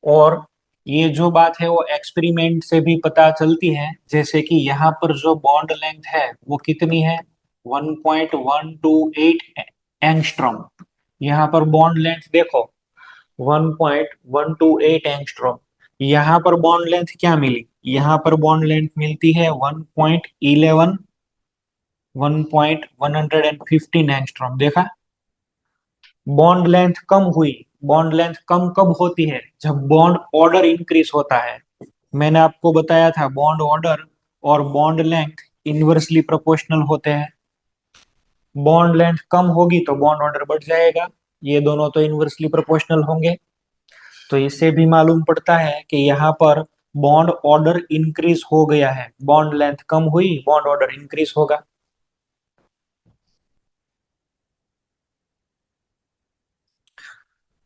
और ये जो बात है वो एक्सपेरिमेंट से भी पता चलती है, जैसे कि यहाँ पर जो बॉन्ड लेंथ है वो कितनी है, 1.128 एंगस्ट्रॉम। यहाँ पर बॉन्ड लेंथ देखो, 1.128 एंगस्ट्रॉम। यहाँ पर बॉन्ड लेंथ क्या मिली, यहाँ पर बॉन्ड लेंथ मिलती है 1.11, 1.115 एंगस्ट्रॉम। देखा, बॉन्ड लेंथ कम हुई। बॉन्ड लेंथ कम कब होती है, जब बॉन्ड ऑर्डर इंक्रीज होता है। मैंने आपको बताया था बॉन्ड ऑर्डर और बॉन्ड लेंथ इनवर्सली प्रोपोर्शनल होते हैं। बॉन्ड लेंथ कम होगी तो बॉन्ड ऑर्डर बढ़ जाएगा, ये दोनों तो इनवर्सली प्रोपोर्शनल होंगे। तो इससे भी मालूम पड़ता है कि यहाँ पर बॉन्ड ऑर्डर इंक्रीज हो गया है, बॉन्ड लेंथ कम हुई, बॉन्ड ऑर्डर इंक्रीज होगा।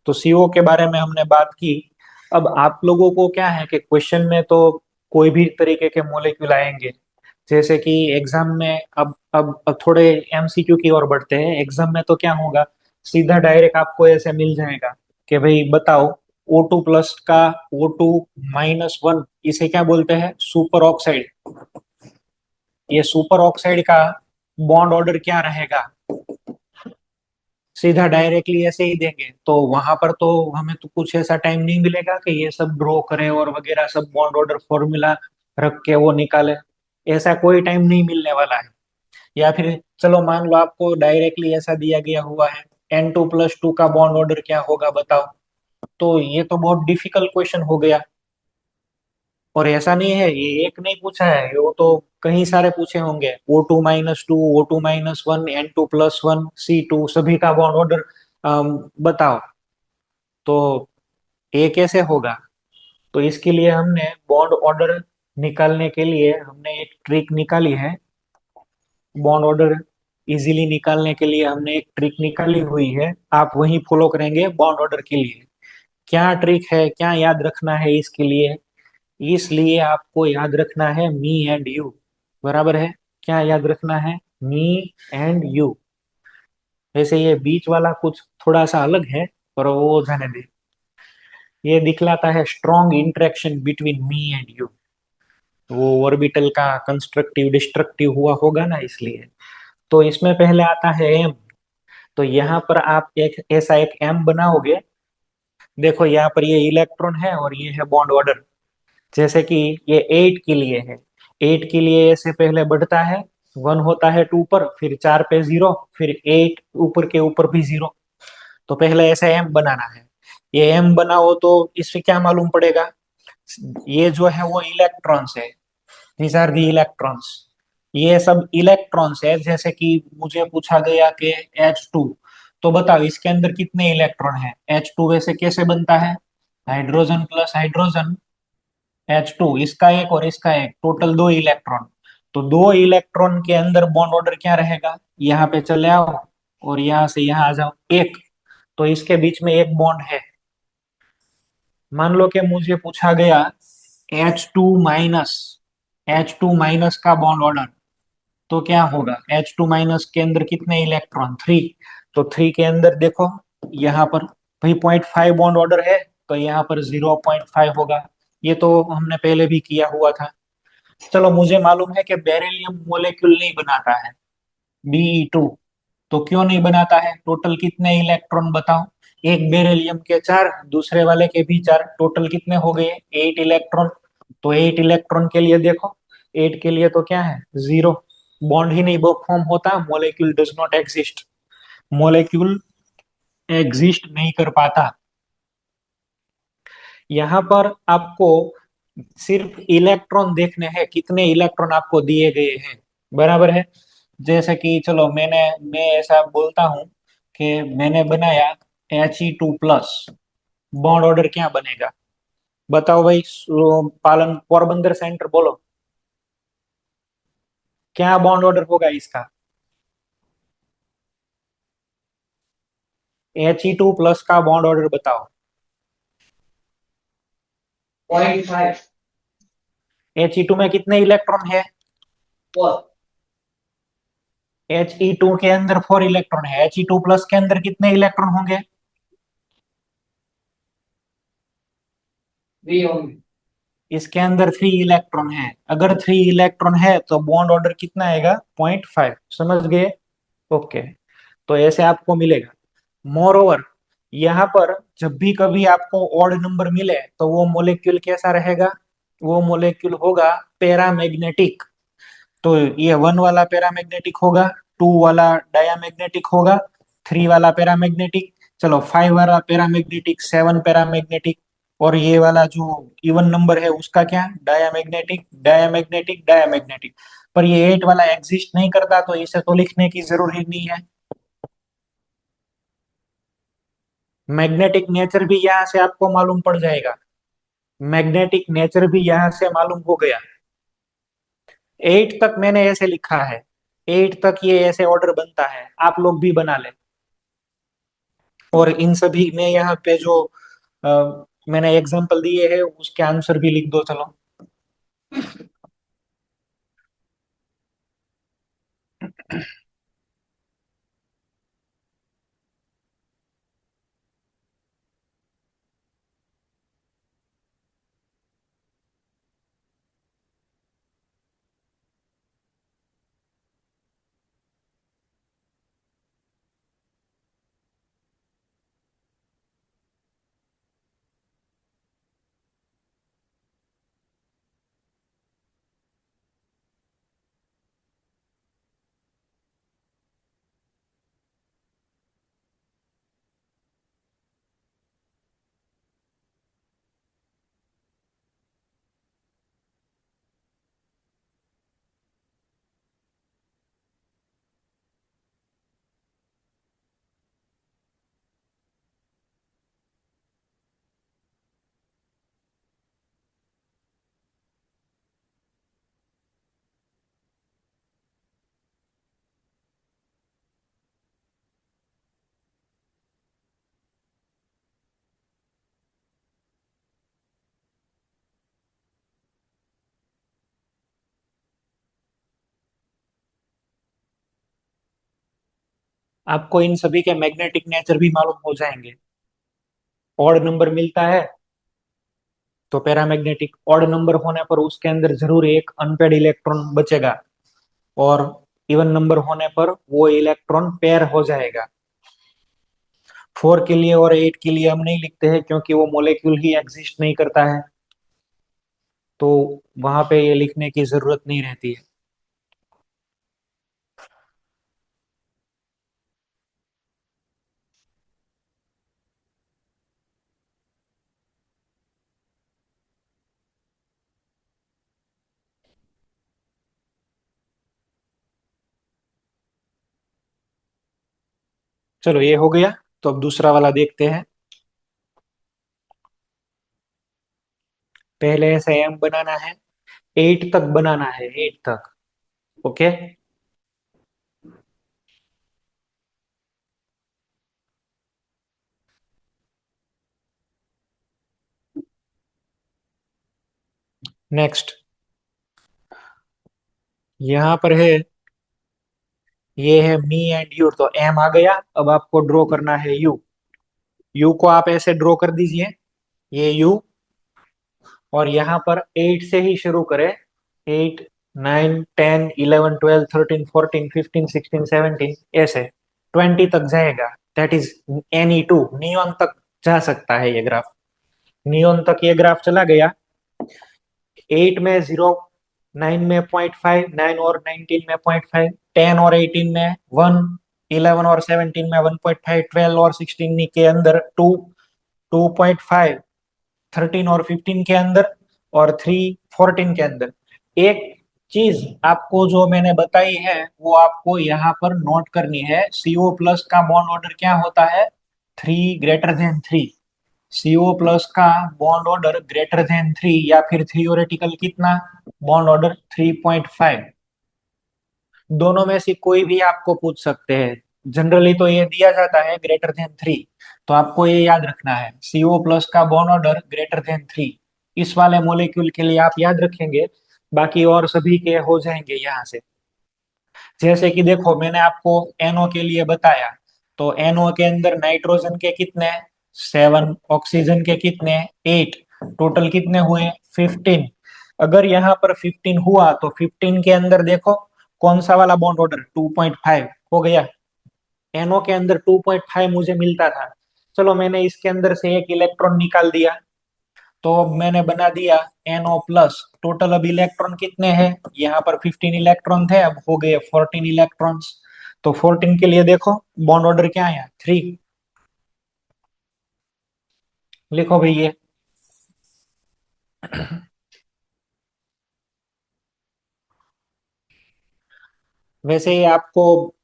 तो सीओ के बारे में हमने बात की। अब आप लोगों को क्या है कि क्वेश्चन में तो कोई भी तरीके के मॉलिक्यूल आएंगे, जैसे कि एग्जाम में, अब थोड़े एमसीक्यू की ओर बढ़ते हैं। एग्जाम में तो क्या होगा, सीधा डायरेक्ट आपको ऐसे मिल जाएगा कि भाई बताओ, O2 प्लस का O2 - 1, इसे क्या बोलते हैं, सुपर ऑक्साइड। ये सुपर ऑक्साइड का बॉन्ड ऑर्डर क्या रहेगा, सीधा डायरेक्टली ऐसे ही देंगे तो वहां पर तो हमें तो कुछ ऐसा टाइम नहीं मिलेगा कि ये सब ड्रॉ करें और वगैरह सब बॉन्ड ऑर्डर फॉर्मूला रख के वो निकाले। ऐसा कोई टाइम नहीं मिलने वाला है। या फिर चलो मान लो आपको डायरेक्टली ऐसा दिया गया हुआ है, N2+2 का बॉन्ड ऑर्डर क्या होगा बताओ, तो ये तो बहुत डिफिकल्ट क्वेश्चन हो गया। और ऐसा नहीं है, ये एक नहीं पूछा है, वो तो कई सारे पूछे होंगे। O2 - 2, O2 - 1, N2+1, C2, सभी का बॉन्ड ऑर्डर बताओ। तो ये कैसे होगा। तो इसके लिए हमने बॉन्ड ऑर्डर निकालने के लिए हमने एक ट्रिक निकाली है। बॉन्ड ऑर्डर इजीली निकालने के लिए हमने एक ट्रिक निकाली हुई है, आप वही फॉलो करेंगे बॉन्ड ऑर्डर के लिए। क्या ट्रिक है, क्या याद रखना है इसके लिए, इसलिए आपको याद रखना है मी एंड यू। बराबर है, क्या याद रखना है, मी एंड यू। वैसे ये बीच वाला कुछ थोड़ा सा अलग है, पर वो जाने दे। ये दिखलाता है strong interaction between me and you. वो ऑर्बिटल का कंस्ट्रक्टिव डिस्ट्रक्टिव हुआ होगा ना, इसलिए। तो इसमें पहले आता है एम। तो यहाँ पर आप एक ऐसा एक एम बनाओगे। देखो यहाँ पर ये इलेक्ट्रॉन है और ये है बॉन्ड ऑर्डर। जैसे कि ये 8 के लिए है, 8 के लिए ऐसे पहले बढ़ता है, 1 होता है 2 पर, फिर 4 पे 0, फिर 8 ऊपर के ऊपर भी 0। तो पहले ऐसा एम बनाना है। ये एम बनाओ तो इससे क्या मालूम पड़ेगा, ये जो है वो इलेक्ट्रॉन्स है, दीज आर दी इलेक्ट्रॉन्स। ये सब इलेक्ट्रॉन्स है। जैसे कि मुझे पूछा गया कि H2, तो बताओ इसके अंदर कितने इलेक्ट्रॉन है। H2 वैसे कैसे बनता है, हाइड्रोजन प्लस हाइड्रोजन, H2, इसका एक और इसका एक, टोटल 2 इलेक्ट्रॉन। तो 2 इलेक्ट्रॉन के अंदर बॉन्ड ऑर्डर क्या रहेगा, यहाँ पे चले आओ और यहाँ से यहाँ आ जाओ, एक। तो इसके बीच में एक बॉन्ड है। मान लो कि मुझे पूछा गया H2 - H2 - का बॉन्ड ऑर्डर, तो क्या होगा, H2 - के अंदर कितने इलेक्ट्रॉन, 3। तो 3 के अंदर देखो, यहाँ पर भाई 0.5 बॉन्ड ऑर्डर है, तो यहाँ पर 0.5 होगा। ये तो हमने पहले भी किया हुआ था। चलो मुझे मालूम है कि बेरिलियम मोलेक्यूल नहीं बनाता है, Be2। तो क्यों नहीं बनाता है, टोटल कितने इलेक्ट्रॉन बताओ। एक बेरिलियम के 4, दूसरे वाले के भी 4, टोटल कितने हो गए, 8 इलेक्ट्रॉन। तो 8 इलेक्ट्रॉन के लिए देखो, 8 के लिए तो क्या है, 0। बॉन्ड ही नहीं फॉर्म होता, molecule does not exist, molecule exist नहीं कर पाता। यहाँ पर आपको सिर्फ इलेक्ट्रॉन देखने हैं, कितने इलेक्ट्रॉन आपको दिए गए हैं। बराबर है। जैसे कि चलो मैं ऐसा बोलता हूँ कि मैंने बनाया He2+, बॉन्ड ऑर्डर क्या बनेगा बताओ भाई, पालन पोरबंदर सेंटर बोलो। क्या बॉन्ड ऑर्डर होगा इसका? He2 प्लस का बॉन्ड ऑर्डर बताओ। 0.5। He2 में कितने इलेक्ट्रॉन है? 4। He2 के अंदर 4 इलेक्ट्रॉन है। He2 प्लस के अंदर कितने इलेक्ट्रॉन होंगे? 3 होंगे। इसके अंदर 3 इलेक्ट्रॉन है। अगर 3 इलेक्ट्रॉन है तो बॉन्ड ऑर्डर कितना आएगा? 0.5। समझ गए? ओके। तो ऐसे आपको मिलेगा। मोर ओवर, यहाँ पर जब भी कभी आपको ऑड नंबर मिले तो वो मोलेक्यूल कैसा रहेगा? वो मोलेक्यूल होगा पैरामैग्नेटिक। तो ये 1 वाला पैरामैग्नेटिक होगा, 2 वाला डायामैग्नेटिक होगा, 3 वाला पैरामैग्नेटिक, चलो 5 वाला पैरामैग्नेटिक, 7 पैरामैग्नेटिक, और ये वाला जो इवन नंबर है उसका क्या? Diamagnetic, diamagnetic, diamagnetic. पर ये 8 वाला एग्जिस्ट नहीं करता तो इसे तो लिखने की जरूरी नहीं है। मैग्नेटिक नेचर भी यहाँ से आपको मालूम पड़ जाएगा। मैग्नेटिक नेचर भी यहाँ से मालूम हो गया। 8 तक मैंने ऐसे लिखा है। 8 तक ये ऐसे ऑर्डर बनता है, आप लोग भी बना ले। और इन सभी में यहाँ पे जो मैंने एग्जांपल दिए हैं उसके आंसर भी लिख दो चलो। आपको इन सभी के मैग्नेटिक नेचर भी मालूम हो जाएंगे। ऑड नंबर मिलता है तो पैरामैग्नेटिक, ऑड नंबर होने पर उसके अंदर जरूर एक अनपेड इलेक्ट्रॉन बचेगा, और इवन नंबर होने पर वो इलेक्ट्रॉन पेयर हो जाएगा। 4 के लिए और 8 के लिए हम नहीं लिखते हैं क्योंकि वो मोलेक्यूल ही एग्जिस्ट नहीं करता है, तो वहां पे ये लिखने की जरूरत नहीं रहती है। चलो ये हो गया। तो अब दूसरा वाला देखते हैं। पहले ऐसे एम बनाना है, 8 तक बनाना है, 8 तक। ओके। नेक्स्ट, यहाँ पर है, ये है मी एंड यू, तो एम आ गया। अब आपको ड्रॉ करना है यू। यू को आप ऐसे ड्रॉ कर दीजिए, ये यू। और यहाँ पर 8 से ही शुरू करें। 8, 9, 10, 11, 12, 13, 14, 15, 16, 17, ऐसे 20 तक जाएगा। दैट इज NE2, नियॉन तक जा सकता है ये ग्राफ। नियॉन तक ये ग्राफ चला गया। 8 में 0, 9 में 0.5, 9 और 19 में 0.5, 10 और 18 में 1, 11 और 17 में 1.5, 12 और 16 के अंदर 2, 2.5, 13 और 15 के अंदर, और 3, 14 के अंदर। एक चीज आपको जो मैंने बताई है वो आपको यहाँ पर नोट करनी है। CO प्लस का बॉन्ड ऑर्डर क्या होता है? 3 ग्रेटर देन 3। CO प्लस का बॉन्ड ऑर्डर ग्रेटर देन 3, या फिर थियोरेटिकल कितना? Bond order 3.5। दोनों में से कोई भी आपको पूछ सकते हैं। जनरली तो ये दिया जाता है ग्रेटर देन 3। तो आपको ये याद रखना है, CO+ का बॉन्ड ऑर्डर ग्रेटर देन 3। इस वाले मॉलिक्यूल के लिए आप याद रखेंगे, बाकी और सभी के हो जाएंगे यहाँ से। जैसे कि देखो, मैंने आपको NO के लिए बताया, तो NO के अंदर नाइट्रोजन के कितने, 7, ऑक्सीजन के कितने, 8, टोटल कितने हुए, 15। अगर यहाँ पर 15 हुआ तो 15 के अंदर देखो कौन सा वाला बॉन्ड ऑर्डर, 2.5 हो गया। NO के अंदर 2.5 मुझे मिलता था, चलो मैंने इसके अंदर से एक इलेक्ट्रॉन निकाल दिया, तो मैंने बना दिया NO+। टोटल अब इलेक्ट्रॉन कितने हैं, यहाँ पर 15 इलेक्ट्रॉन थे, अब हो गए 14 इलेक्ट्रॉन्स। तो 14 के लिए देखो बॉन्ड ऑर्डर क्या आया, 3। लिखो भाई ये। वैसे ही आपको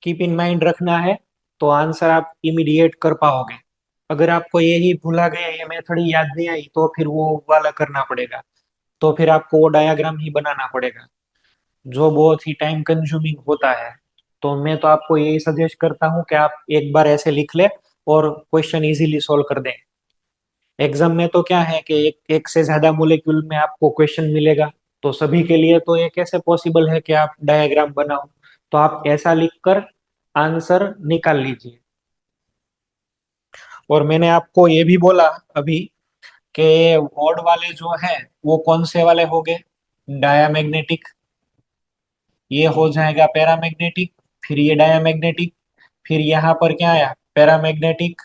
कीप इन माइंड रखना है, तो आंसर आप इमीडिएट कर पाओगे। अगर आपको यही भूला गया, ये मेथड ही याद नहीं आई, तो फिर वो वाला करना पड़ेगा, तो फिर आपको वो डायग्राम ही बनाना पड़ेगा, जो बहुत ही टाइम कंज्यूमिंग होता है। तो मैं तो आपको यही सजेस्ट करता हूँ कि आप एक बार ऐसे लिख ले और क्वेश्चन इजीली सॉल्व कर दें। एग्जाम में तो क्या है कि एक एक से ज्यादा मॉलिक्यूल में आपको क्वेश्चन मिलेगा, तो सभी के लिए तो ये कैसे पॉसिबल है कि आप डायग्राम बनाओ। तो आप ऐसा लिखकर आंसर निकाल लीजिए। और मैंने आपको ये भी बोला अभी कि वॉर्ड वाले जो है वो कौन से वाले हो गए, डायामैग्नेटिक। ये हो जाएगा पैरामैग्नेटिक, फिर ये डायामैग्नेटिक, फिर यहाँ पर क्या आया, पैरामैग्नेटिक,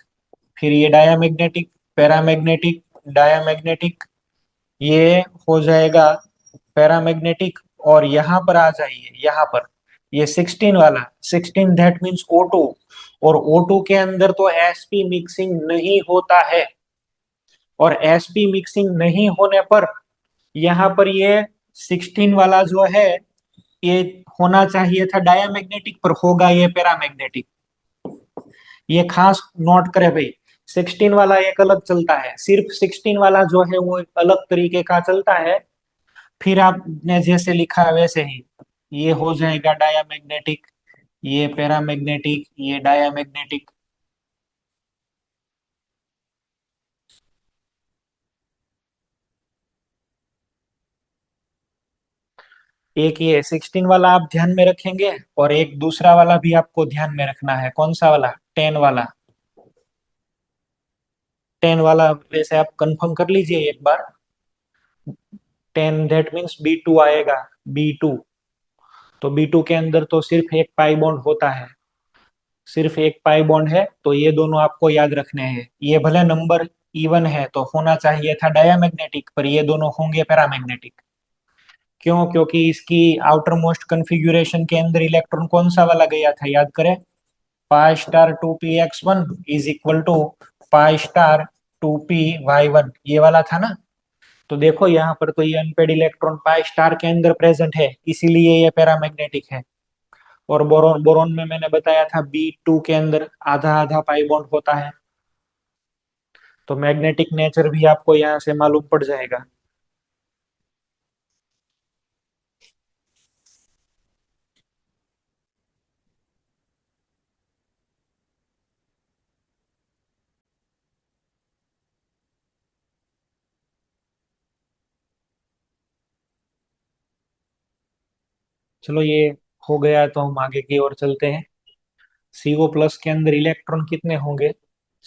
फिर ये डायामैग्नेटिक, पैरामैग्नेटिक, डायामैग्नेटिक, ये हो जाएगा पैरामैग्नेटिक। और यहाँ पर आ जाइए, यहाँ पर ये 16 वाला, 16 दैट मीन्स O2। और O2 के अंदर तो sp मिक्सिंग नहीं होता है, और sp मिक्सिंग नहीं होने पर यहाँ पर ये 16 वाला जो है ये होना चाहिए था डायामैग्नेटिक, पर होगा ये पैरामैग्नेटिक। ये खास नोट करे भाई, 16 वाला एक अलग चलता है, सिर्फ 16 वाला जो है वो एक अलग तरीके का चलता है। फिर आपने जैसे लिखा है वैसे ही ये हो जाएगा डायामैग्नेटिक, ये पैरामैग्नेटिक, ये डायामैग्नेटिक। एक ये 16 वाला आप ध्यान में रखेंगे, और एक दूसरा वाला भी आपको ध्यान में रखना है, कौन सा वाला, 10 वाला। 10 वाला वैसे आप कंफर्म कर लीजिए एक बार। 10 दैट मीन्स B2 आएगा, B2। तो B2 के अंदर तो सिर्फ एक पाई बॉन्ड होता है, सिर्फ एक पाई बॉन्ड है, तो ये दोनों आपको याद रखने हैं। ये भले नंबर इवन है तो होना चाहिए था डायामैग्नेटिक, पर ये दोनों होंगे पैरामैग्नेटिक। क्यों, क्योंकि इसकी आउटर मोस्ट कन्फिग्यूरेशन के अंदर इलेक्ट्रॉन कौन सा वाला गया था, याद करें, π*2px1 is equal to π*2py1, ये वाला था ना। तो देखो यहाँ पर तो ये अनपेड इलेक्ट्रॉन π* के अंदर प्रेजेंट है, इसीलिए ये पैरामैग्नेटिक है। और बोरोन, बोरोन में मैंने बताया था B2 के अंदर आधा आधा पाई बॉन्ड होता है। तो मैग्नेटिक नेचर भी आपको यहाँ से मालूम पड़ जाएगा। चलो ये हो गया, तो हम आगे की ओर चलते हैं। CO+ के अंदर इलेक्ट्रॉन कितने होंगे,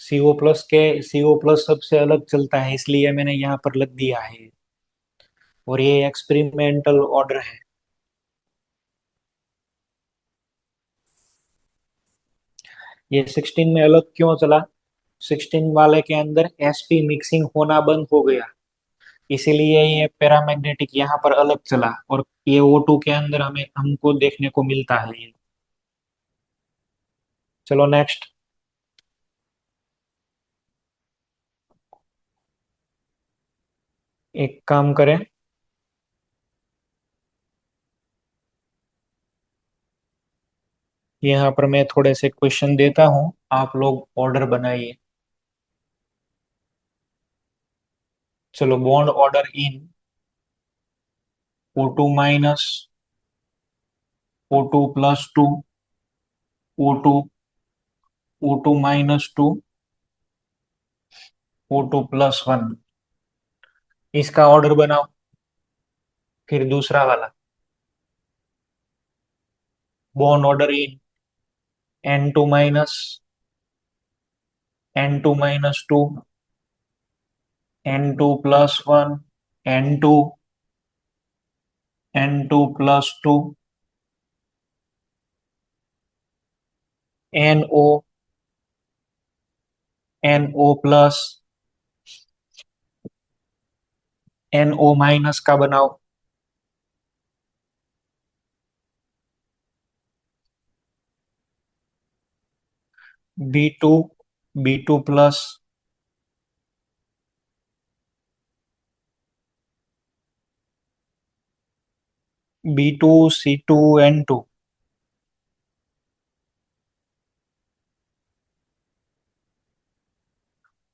CO+ सबसे अलग चलता है, इसलिए मैंने यहाँ पर लग दिया है। और ये एक्सपेरिमेंटल ऑर्डर है। ये 16 में अलग क्यों चला, 16 वाले के अंदर sp मिक्सिंग होना बंद हो गया, इसीलिए ये पैरामैग्नेटिक यहाँ पर अलग चला, और ये O2 के अंदर हमें हमको देखने को मिलता है ये। चलो नेक्स्ट। एक काम करें, यहाँ पर मैं थोड़े से क्वेश्चन देता हूँ, आप लोग ऑर्डर बनाइए। चलो, bond order in O2 minus O2 plus two, O2, O2 minus two, O2 plus one. इसका ऑर्डर बनाओ। फिर दूसरा वाला, bond order in N2 minus, N2 minus two, N2 plus one, N2, N2 plus two, NO, NO plus, NO minus का बनाओ। B2, B2 plus, B2 C2 N2,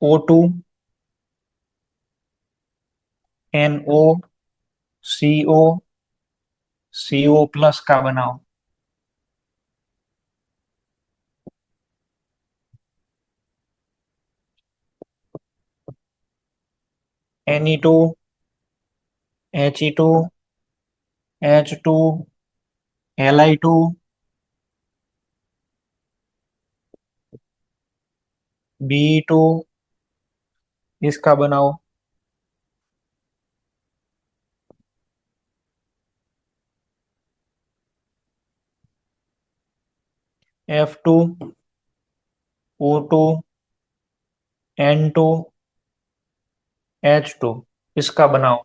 O2 NO CO, CO plus का बनाओ। Ne2 He2 H2 Li2, Be2, इसका बनाओ। F2 O2 N2 H2, इसका बनाओ।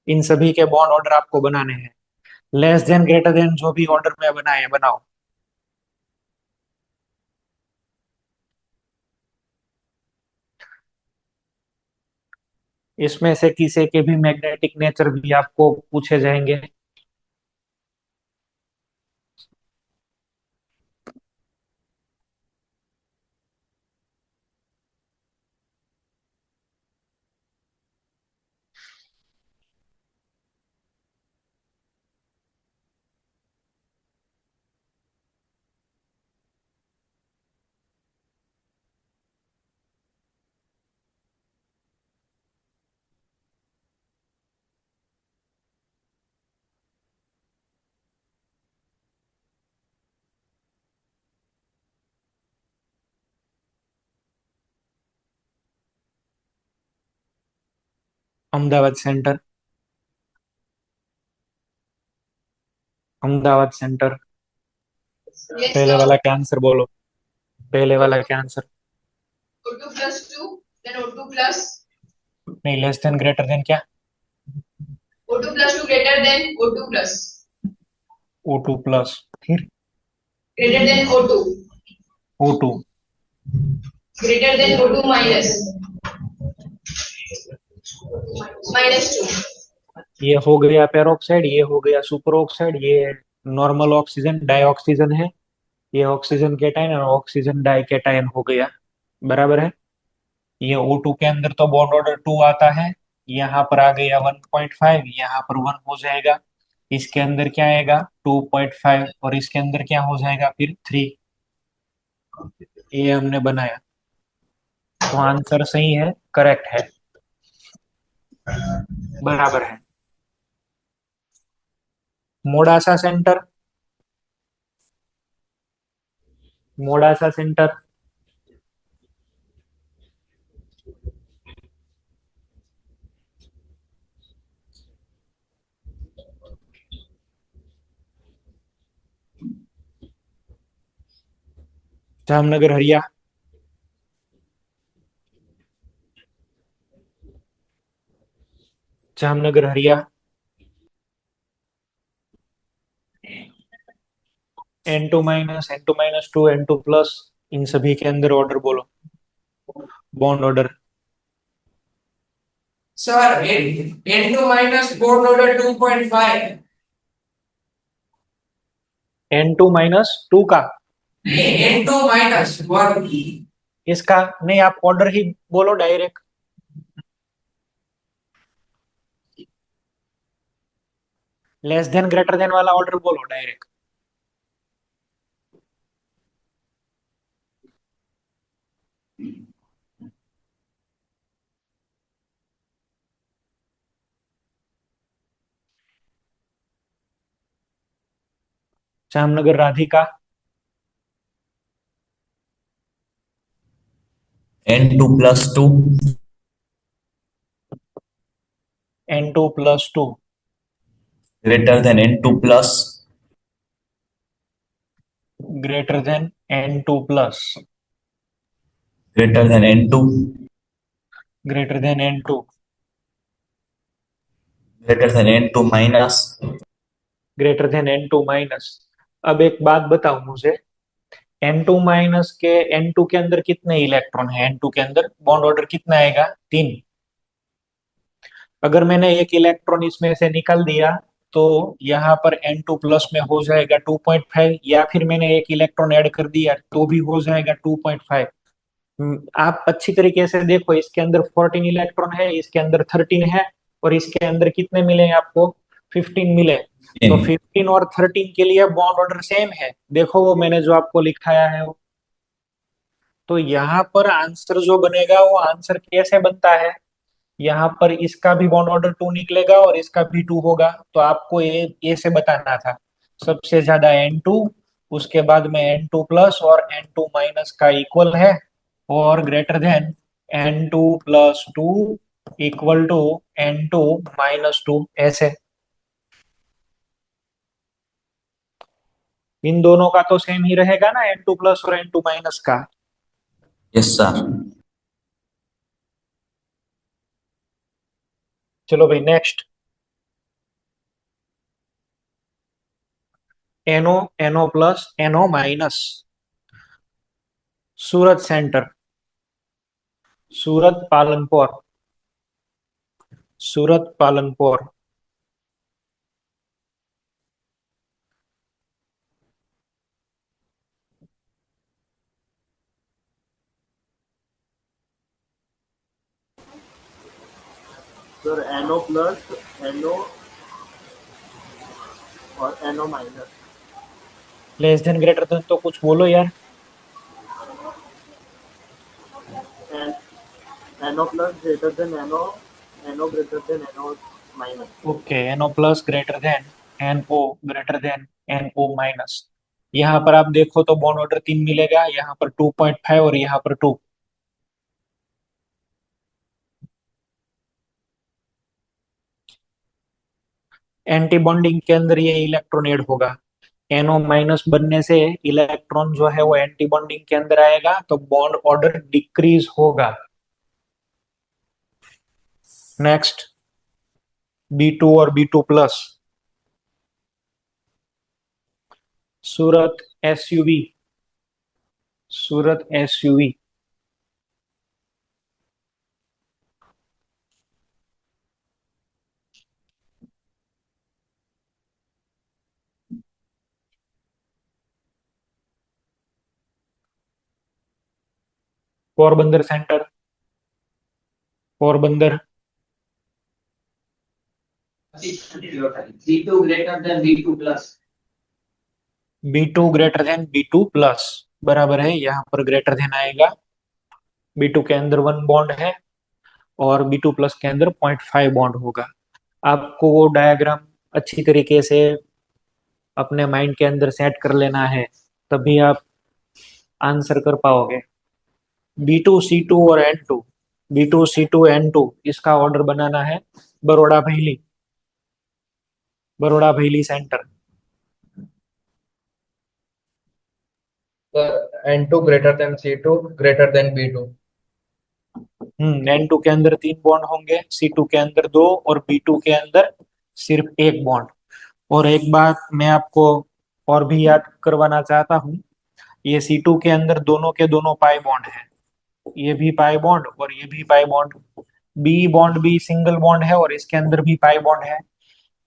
इन सभी के बॉन्ड ऑर्डर आपको बनाने हैं। लेस देन ग्रेटर देन जो भी ऑर्डर में बनाए बनाओ। इसमें से किसी के भी मैग्नेटिक नेचर भी आपको पूछे जाएंगे। Ahmedabad centre, Ahmedabad centre. Yes, पहले sir. वाला क्या आंसर बोलो, पहले वाला क्या answer. O2 plus 2, then O2 plus, नहीं, लेस देन ग्रेटर देन क्या। O2 plus 2 greater than O2 plus, O2 plus, फिर greater than O2, O2, greater than O2 minus, minus 2. ये हो गया पेरोक्साइड, ये हो गया सुपर ऑक्साइड, ये नॉर्मल ऑक्सीजन डाइऑक्सीजन है। ये ऑक्सीजन केटायन और ऑक्सीजन डाई केटायन हो गया। बराबर है। ये O2 के अंदर तो बॉन्ड ऑर्डर 2 आता है। यहाँ पर आ गया 1.5, यहाँ पर 1 हो जाएगा। इसके अंदर क्या आएगा 2.5, और इसके अंदर क्या हो जाएगा फिर 3। ये हमने बनाया, तो आंसर सही है, करेक्ट है, बराबर है। Modasa centre, Modasa centre. Jamnagar Hariya, Jamnagar Hariya. N2 minus, N2 minus two, N2 plus, इन सभी के अंदर ऑर्डर बोलो, bond order. Sir, N2 minus board order 2.5. N2 minus two का, N2 minus 1. इसका नहीं, आप ऑर्डर ही बोलो direct. Less than greater then वाला ऑर्डर बोलो direct. Jamnagar Radhika. N2 + 2 N2 + 2 greater than N2 plus greater than N2 plus greater than N2 greater than N2 greater than N2 minus greater than N2 minus. अब एक बात बताओ मुझे, N2 minus के N2 के अंदर कितने इलेक्ट्रॉन है? N2 के अंदर बॉन्ड ऑर्डर कितना आएगा? 3। अगर मैंने एक इलेक्ट्रॉन इसमें से निकाल दिया तो यहाँ पर N2 प्लस में हो जाएगा 2.5, या फिर मैंने एक इलेक्ट्रॉन ऐड कर दिया तो भी हो जाएगा 2.5। आप अच्छी तरीके से देखो, इसके अंदर 14 इलेक्ट्रॉन है, इसके अंदर 13 है, और इसके अंदर कितने मिले आपको? 15 मिले। तो n 15 और 13 के लिए बॉन्ड ऑर्डर सेम है, देखो वो मैंने जो आपको लिखाया है वो। तो यहाँ पर आंसर जो बनेगा वो आंसर कैसे बनता है, यहाँ पर इसका भी बॉन्ड ऑर्डर 2 निकलेगा और इसका भी 2 होगा, तो आपको ये से बताना था सबसे ज्यादा N2, उसके बाद में N2 प्लस और N2 माइनस का इक्वल है, और greater than N2 + 2 equal to N2 - 2, ऐसे। इन दोनों का तो सेम ही रहेगा ना, N2 प्लस और N2 माइनस का। yes sir चलो भाई next. NO, NO plus, NO minus. Surat centre, Surat Palanpur, Surat Palanpur. Sir NO plus, NO और NO minus. Less than greater than तो कुछ बोलो यार। NO plus greater than NO, NO greater than NO minus. Okay, NO plus greater than NO greater than NO minus. यहाँ पर आप देखो तो बॉन्ड ऑर्डर 3 मिलेगा, यहाँ पर 2.5 और यहाँ पर 2। एंटी बॉन्डिंग के अंदर ये इलेक्ट्रॉन ऐड होगा, NO माइनस बनने से इलेक्ट्रॉन जो है वो एंटी बॉन्डिंग के अंदर आएगा, तो बॉन्ड ऑर्डर डिक्रीज होगा। नेक्स्ट, B2 और B2 प्लस। सूरत SUV, सूरत SUV। Porbandar centre, Porbandar. C2 greater than B2 plus. B2 greater than B2 plus, बराबर है, यहाँ पर ग्रेटर देन आएगा। B2 के अंदर 1 बॉन्ड है और B2 प्लस के अंदर 0.5 बॉन्ड होगा। आपको वो डायग्राम अच्छी तरीके से अपने माइंड के अंदर सेट कर लेना है, तभी आप आंसर कर पाओगे। B2 C2 और N2, B2 C2 N2, इसका ऑर्डर बनाना है बड़ौदा भैली, बड़ौदा भैली centre. N2 greater than C2 greater than B2. N2 के अंदर 3 बॉन्ड होंगे, C2 के अंदर 2 और B2 के अंदर सिर्फ 1 बॉन्ड। और एक बात मैं आपको और भी याद करवाना चाहता हूँ, ये C2 के अंदर दोनों के दोनों पाई बॉन्ड है, ये भी पाई बॉन्ड और ये भी पाई बॉन्ड। बी बॉन्ड भी सिंगल बॉन्ड है और इसके अंदर भी पाई बॉन्ड है।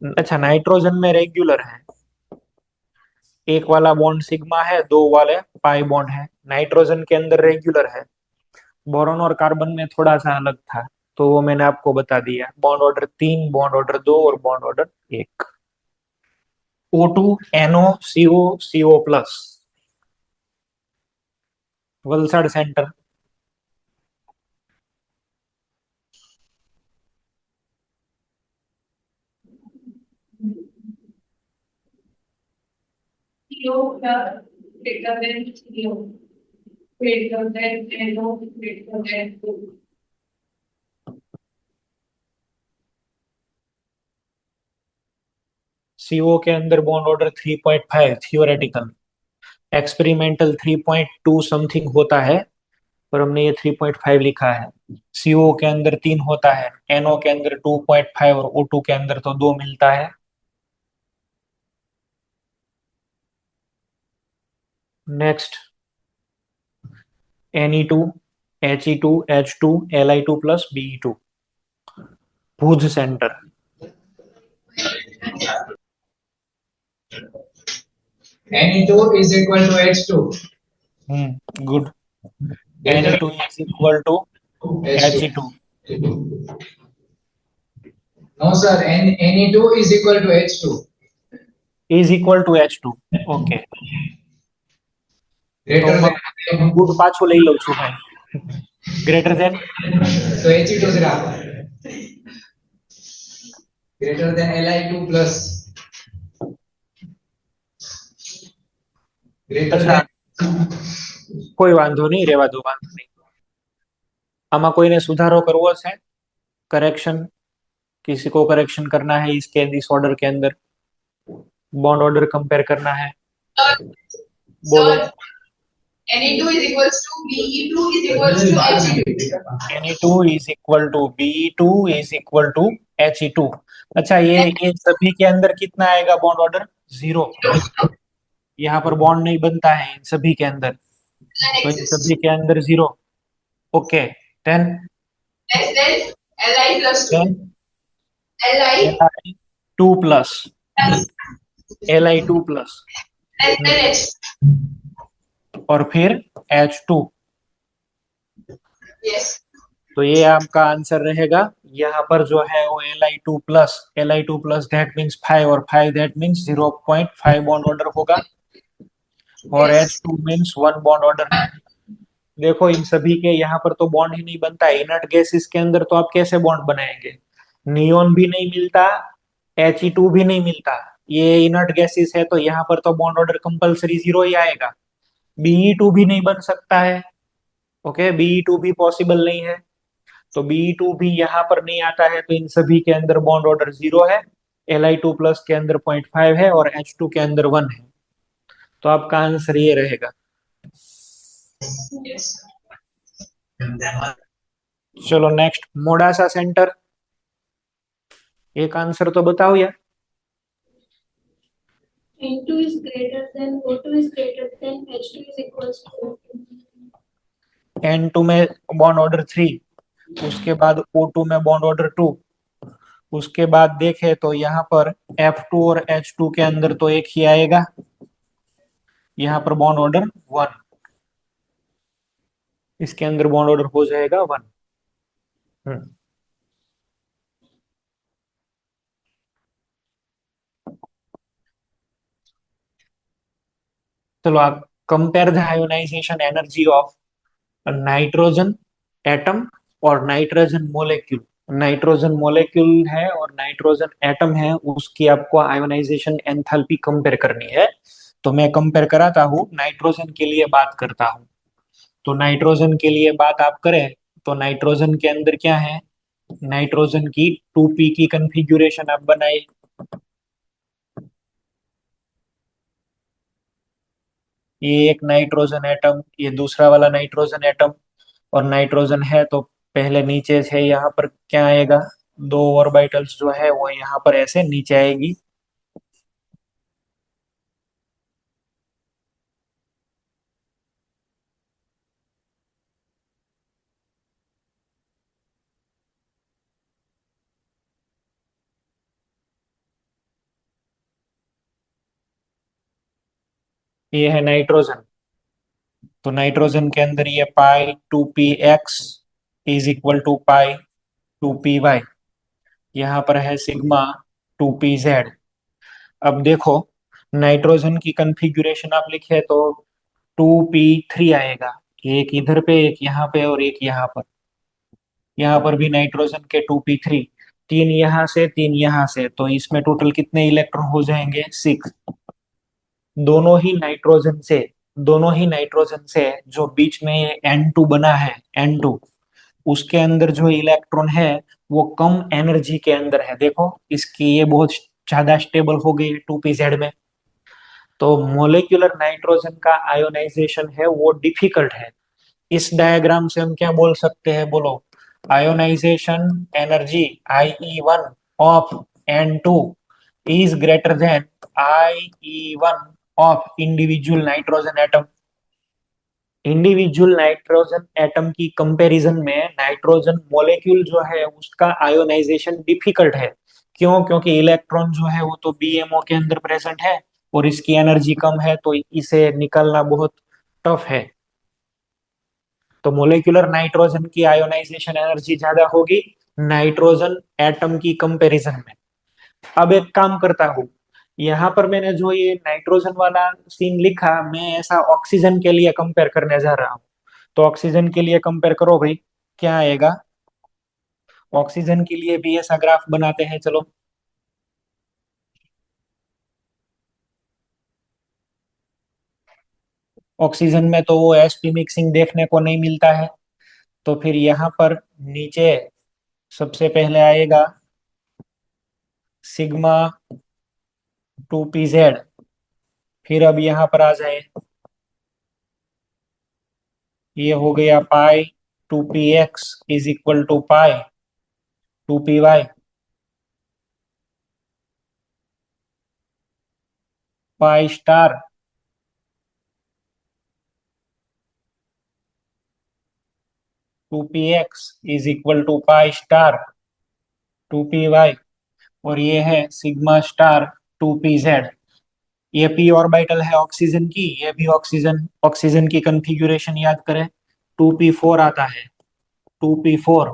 अच्छा, नाइट्रोजन में रेगुलर है, एक वाला बॉन्ड सिग्मा है, 2 वाले पाई बॉन्ड है। नाइट्रोजन के अंदर रेगुलर है, बोरॉन और कार्बन में थोड़ा सा अलग था, तो वो मैंने आपको बता दिया। बॉन्ड ऑर्डर 3, बॉन्ड ऑर्डर 2 और bond order 1। O2 NO CO CO plus Valsad centre. CO plus greater than CO, greater than NO, greater than 2. CO के अंदर bond order 3.5 theoretical, experimental 3.2 something होता है, पर हमने ये 3.5 लिखा है। CO के अंदर 3 होता है, NO के अंदर 2.5 और O2 के अंदर तो 2 मिलता है। Next Ne2 He2 H2 Li2 plus Be2 Bhuj centre. Ne2 is equal to H2. Good. Ne2 is equal to H2. He2 No, sir. Ne2 is equal to H2. is equal to H2 okay, તો Greater good than. પાછું લઈ લઉં છું ભાઈ, greater than So He2 is greater than Li2 plus. Greater अच्छा than. કોઈ વાંધો નહીં, રહેવા દો, વાંધો નહીં। આમાં કોઈને સુધારો કરવો છે, करेक्शन, किसी को करेक्शन करना है इसके इस ऑर्डर के अंदर, बॉन्ड ऑर्डर कंपेयर करना है, बोलो। Sir, Ne2 is equals to Be2 is equals to He2. Ne2 is equal to Be2 is equal to He2। अच्छा, ये सभी के अंदर कितना आएगा बॉन्ड ऑर्डर? 0। यहाँ पर बॉन्ड नहीं बनता है इन सभी के अंदर, तो इन सभी के अंदर 0। Okay, then Less than Li plus 2. Then Li Li2 plus plus Li2 plus less than H. और फिर H2। Yes. तो ये आपका आंसर रहेगा। यहाँ पर जो है वो Li2 प्लस दैट मीन्स 5 और 5 दैट मीन्स 0.5 बॉन्ड ऑर्डर होगा, और Yes. H2 means 1 bond order. देखो इन सभी के यहाँ पर तो बॉन्ड ही नहीं बनता है, इनर्ट गैसेस के अंदर तो आप कैसे बॉन्ड बनाएंगे? नियोन भी नहीं मिलता, He2 भी नहीं मिलता, ये इनर्ट गैसेस है, तो यहाँ पर तो बॉन्ड ऑर्डर कंपलसरी 0 ही आएगा। Be2 भी नहीं बन सकता है, ओके, Be2 भी पॉसिबल नहीं है, तो Be2 भी यहाँ पर नहीं आता है, तो इन सभी के अंदर बॉन्ड ऑर्डर 0 है, Li2 प्लस के अंदर 0.5 है और H2 के अंदर 1 है, तो आपका आंसर ये रहेगा। Yes. चलो नेक्स्ट, मोडासा सेंटर, एक आंसर तो बताओ यार। N2 is greater than O2 is greater than H2 is equals to O2. N2 में बॉन्ड ऑर्डर 3, उसके बाद O2 में बॉन्ड ऑर्डर 2, उसके बाद देखे तो यहाँ पर F2 और H2 के अंदर तो एक ही आएगा, यहाँ पर बॉन्ड ऑर्डर 1, इसके अंदर बॉन्ड ऑर्डर हो जाएगा 1। चलो आप compare the ionization energy of nitrogen atom और नाइट्रोजन मोलेक्यूल। नाइट्रोजन मोलेक्यूल है और नाइट्रोजन एटम है, उसकी आपको आयोनाइजेशन एंथैल्पी कंपेयर करनी है। तो मैं कंपेयर कराता हूँ, नाइट्रोजन के लिए बात करता हूँ। तो नाइट्रोजन के लिए बात आप करें तो नाइट्रोजन के अंदर क्या है, नाइट्रोजन की 2p की कंफिगुरेशन आप बनाए, ये एक नाइट्रोजन एटम, ये दूसरा वाला नाइट्रोजन एटम, और नाइट्रोजन है तो पहले नीचे से यहाँ पर क्या आएगा, 2 ऑर्बिटल्स जो है वो यहाँ पर ऐसे नीचे आएगी, ये है नाइट्रोजन। तो नाइट्रोजन के अंदर ये pi 2px is equal to pi 2py, यहाँ पर है सिग्मा 2pz। अब देखो नाइट्रोजन की कन्फिग्यूरेशन आप लिखे तो 2p3 आएगा, एक इधर पे, एक यहाँ पे और एक यहाँ पर। यहाँ पर भी नाइट्रोजन के 2p3, तीन यहाँ से तीन यहाँ से, तो इसमें टोटल कितने इलेक्ट्रॉन हो जाएंगे? 6। दोनों ही नाइट्रोजन से दोनों ही नाइट्रोजन से जो बीच में ये N2 बना है, N2, उसके अंदर जो इलेक्ट्रॉन है वो कम एनर्जी के अंदर है। देखो इसकी ये बहुत ज्यादा स्टेबल हो गई 2pz में। तो मोलेक्युलर नाइट्रोजन का आयोनाइजेशन है वो डिफिकल्ट है। इस डायग्राम से हम क्या बोल सकते हैं? बोलो, ionization energy IE1 of N2 is greater than IE1 of individual nitrogen atom. Individual nitrogen atom की कंपैरिजन में नाइट्रोजन मॉलिक्यूल जो है उसका आयोनाइजेशन डिफिकल्ट है। क्यों? क्योंकि इलेक्ट्रॉन जो है वो तो बीएमओ के अंदर प्रेजेंट है और इसकी एनर्जी कम है, तो इसे निकालना बहुत टफ है। तो मोलिकुलर नाइट्रोजन की आयोनाइजेशन एनर्जी ज्यादा होगी नाइट्रोजन एटम की कंपैरिजन में। अब एक काम करता हूँ, यहाँ पर मैंने जो ये नाइट्रोजन वाला सीन लिखा, मैं ऐसा ऑक्सीजन के लिए कंपेयर करने जा रहा हूँ। तो ऑक्सीजन के लिए कंपेयर करो भाई, क्या आएगा? ऑक्सीजन के लिए भी ऐसा ग्राफ बनाते हैं, चलो। ऑक्सीजन में तो वो sp मिक्सिंग देखने को नहीं मिलता है, तो फिर यहाँ पर नीचे सबसे पहले आएगा सिग्मा 2pz। फिर अब यहाँ पर आ जाए, ये हो गया pi 2px is equal to pi 2py, pi star 2px is equal to pi star 2py, और ये है सिग्मा स्टार 2pz। ये p ऑर्बिटल है ऑक्सीजन की, ये भी ऑक्सीजन की कॉन्फ़िगरेशन याद करें, 2p4 आता है, 2p4।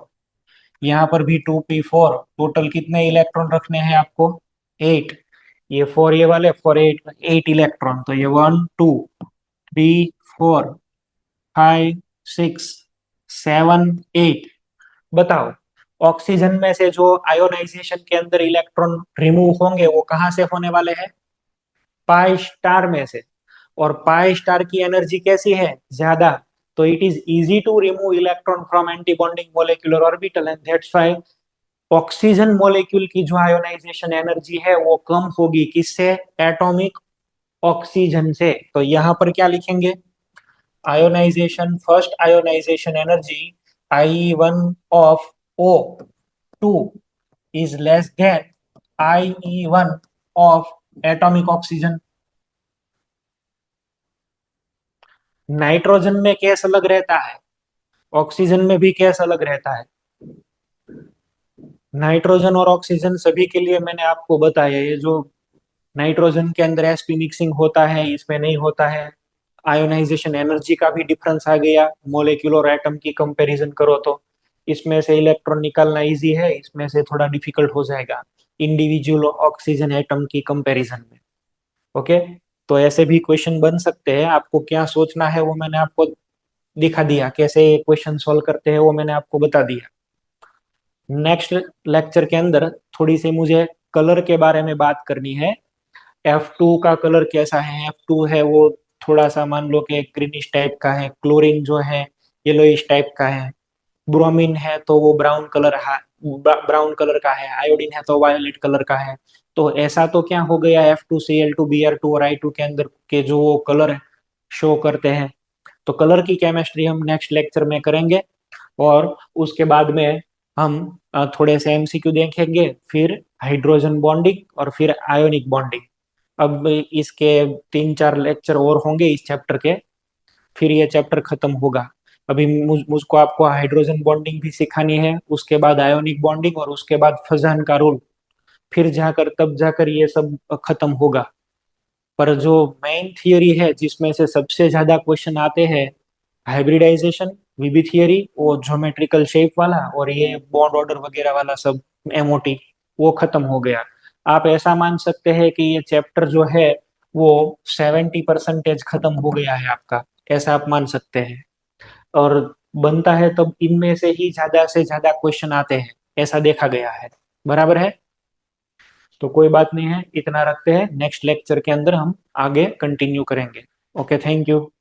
यहाँ पर भी 2p4। टोटल कितने इलेक्ट्रॉन रखने हैं आपको? 8। ये 4 ये वाले 4 8 इलेक्ट्रॉन, तो ये 1 2 3 4 5 6 7 8। बताओ, ऑक्सीजन में से जो आयोनाइजेशन के अंदर इलेक्ट्रॉन रिमूव होंगे वो कहाँ से होने वाले हैं? पाई स्टार में से। और पाई स्टार की एनर्जी कैसी है? ज्यादा। तो it is easy to remove electron from anti bonding molecular orbital, and that's why oxygen molecule की जो आयोनाइजेशन एनर्जी है वो कम होगी। किससे? एटॉमिक ऑक्सीजन से। तो यहाँ पर क्या लिखेंगे? Ionization, first ionization energy IE1 of O2 is less than IE1 of atomic oxygen। Nitrogen में गैस अलग रहता है, ऑक्सीजन में भी गैस अलग रहता है। नाइट्रोजन और ऑक्सीजन सभी के लिए मैंने आपको बताया, ये जो नाइट्रोजन के अंदर sp मिक्सिंग होता है इसमें नहीं होता है। आयोनाइजेशन एनर्जी का भी डिफरेंस आ गया, मोलिक्यूल और एटम की कंपैरिजन करो तो इसमें से इलेक्ट्रॉन निकालना इजी है, इसमें से थोड़ा डिफिकल्ट हो जाएगा इंडिविजुअल ऑक्सीजन एटम की कंपैरिजन में। ओके, तो ऐसे भी क्वेश्चन बन सकते हैं। आपको क्या सोचना है वो मैंने आपको दिखा दिया, कैसे क्वेश्चन सॉल्व करते हैं वो मैंने आपको बता दिया। नेक्स्ट लेक्चर के अंदर थोड़ी सी मुझे कलर के बारे में बात करनी है। F2 का कलर कैसा है? F2 है वो थोड़ा सा मान लो कि ग्रीनिश टाइप का है, क्लोरीन जो है येलोइश टाइप का है, ब्रोमीन है तो वो ब्राउन कलर का है, आयोडीन है तो वायोलेट कलर का है। तो ऐसा तो क्या हो गया, F2Cl2 Br2 और I2 के अंदर के जो वो कलर शो करते हैं। तो कलर की केमिस्ट्री हम नेक्स्ट लेक्चर में करेंगे, और उसके बाद में हम थोड़े से MCQ देखेंगे, फिर हाइड्रोजन बॉन्डिंग और फिर आयोनिक बॉन्डिंग। अब इसके 3-4 लेक्चर और होंगे इस चैप्टर के, फिर ये चैप्टर खत्म होगा। अभी मुझको आपको हाइड्रोजन बॉन्डिंग भी सिखानी है, उसके बाद आयोनिक बॉन्डिंग और उसके बाद फजान का रूल, फिर जाकर तब जाकर ये सब खत्म होगा। पर जो मेन थियरी है जिसमें से सबसे ज्यादा क्वेश्चन आते हैं, हाइब्रिडाइजेशन, वीबी थियरी, वो ज्योमेट्रिकल शेप वाला, और ये बॉन्ड ऑर्डर वगैरह वाला सब MOT, वो खत्म हो गया। आप ऐसा मान सकते हैं कि ये चैप्टर जो है वो 70% खत्म हो गया है आपका, ऐसा आप मान सकते हैं। और बनता है तब इनमें से ही ज्यादा से ज्यादा क्वेश्चन आते हैं, ऐसा देखा गया है। बराबर है, तो कोई बात नहीं है, इतना रखते हैं, नेक्स्ट लेक्चर के अंदर हम आगे कंटिन्यू करेंगे। Okay, thank you.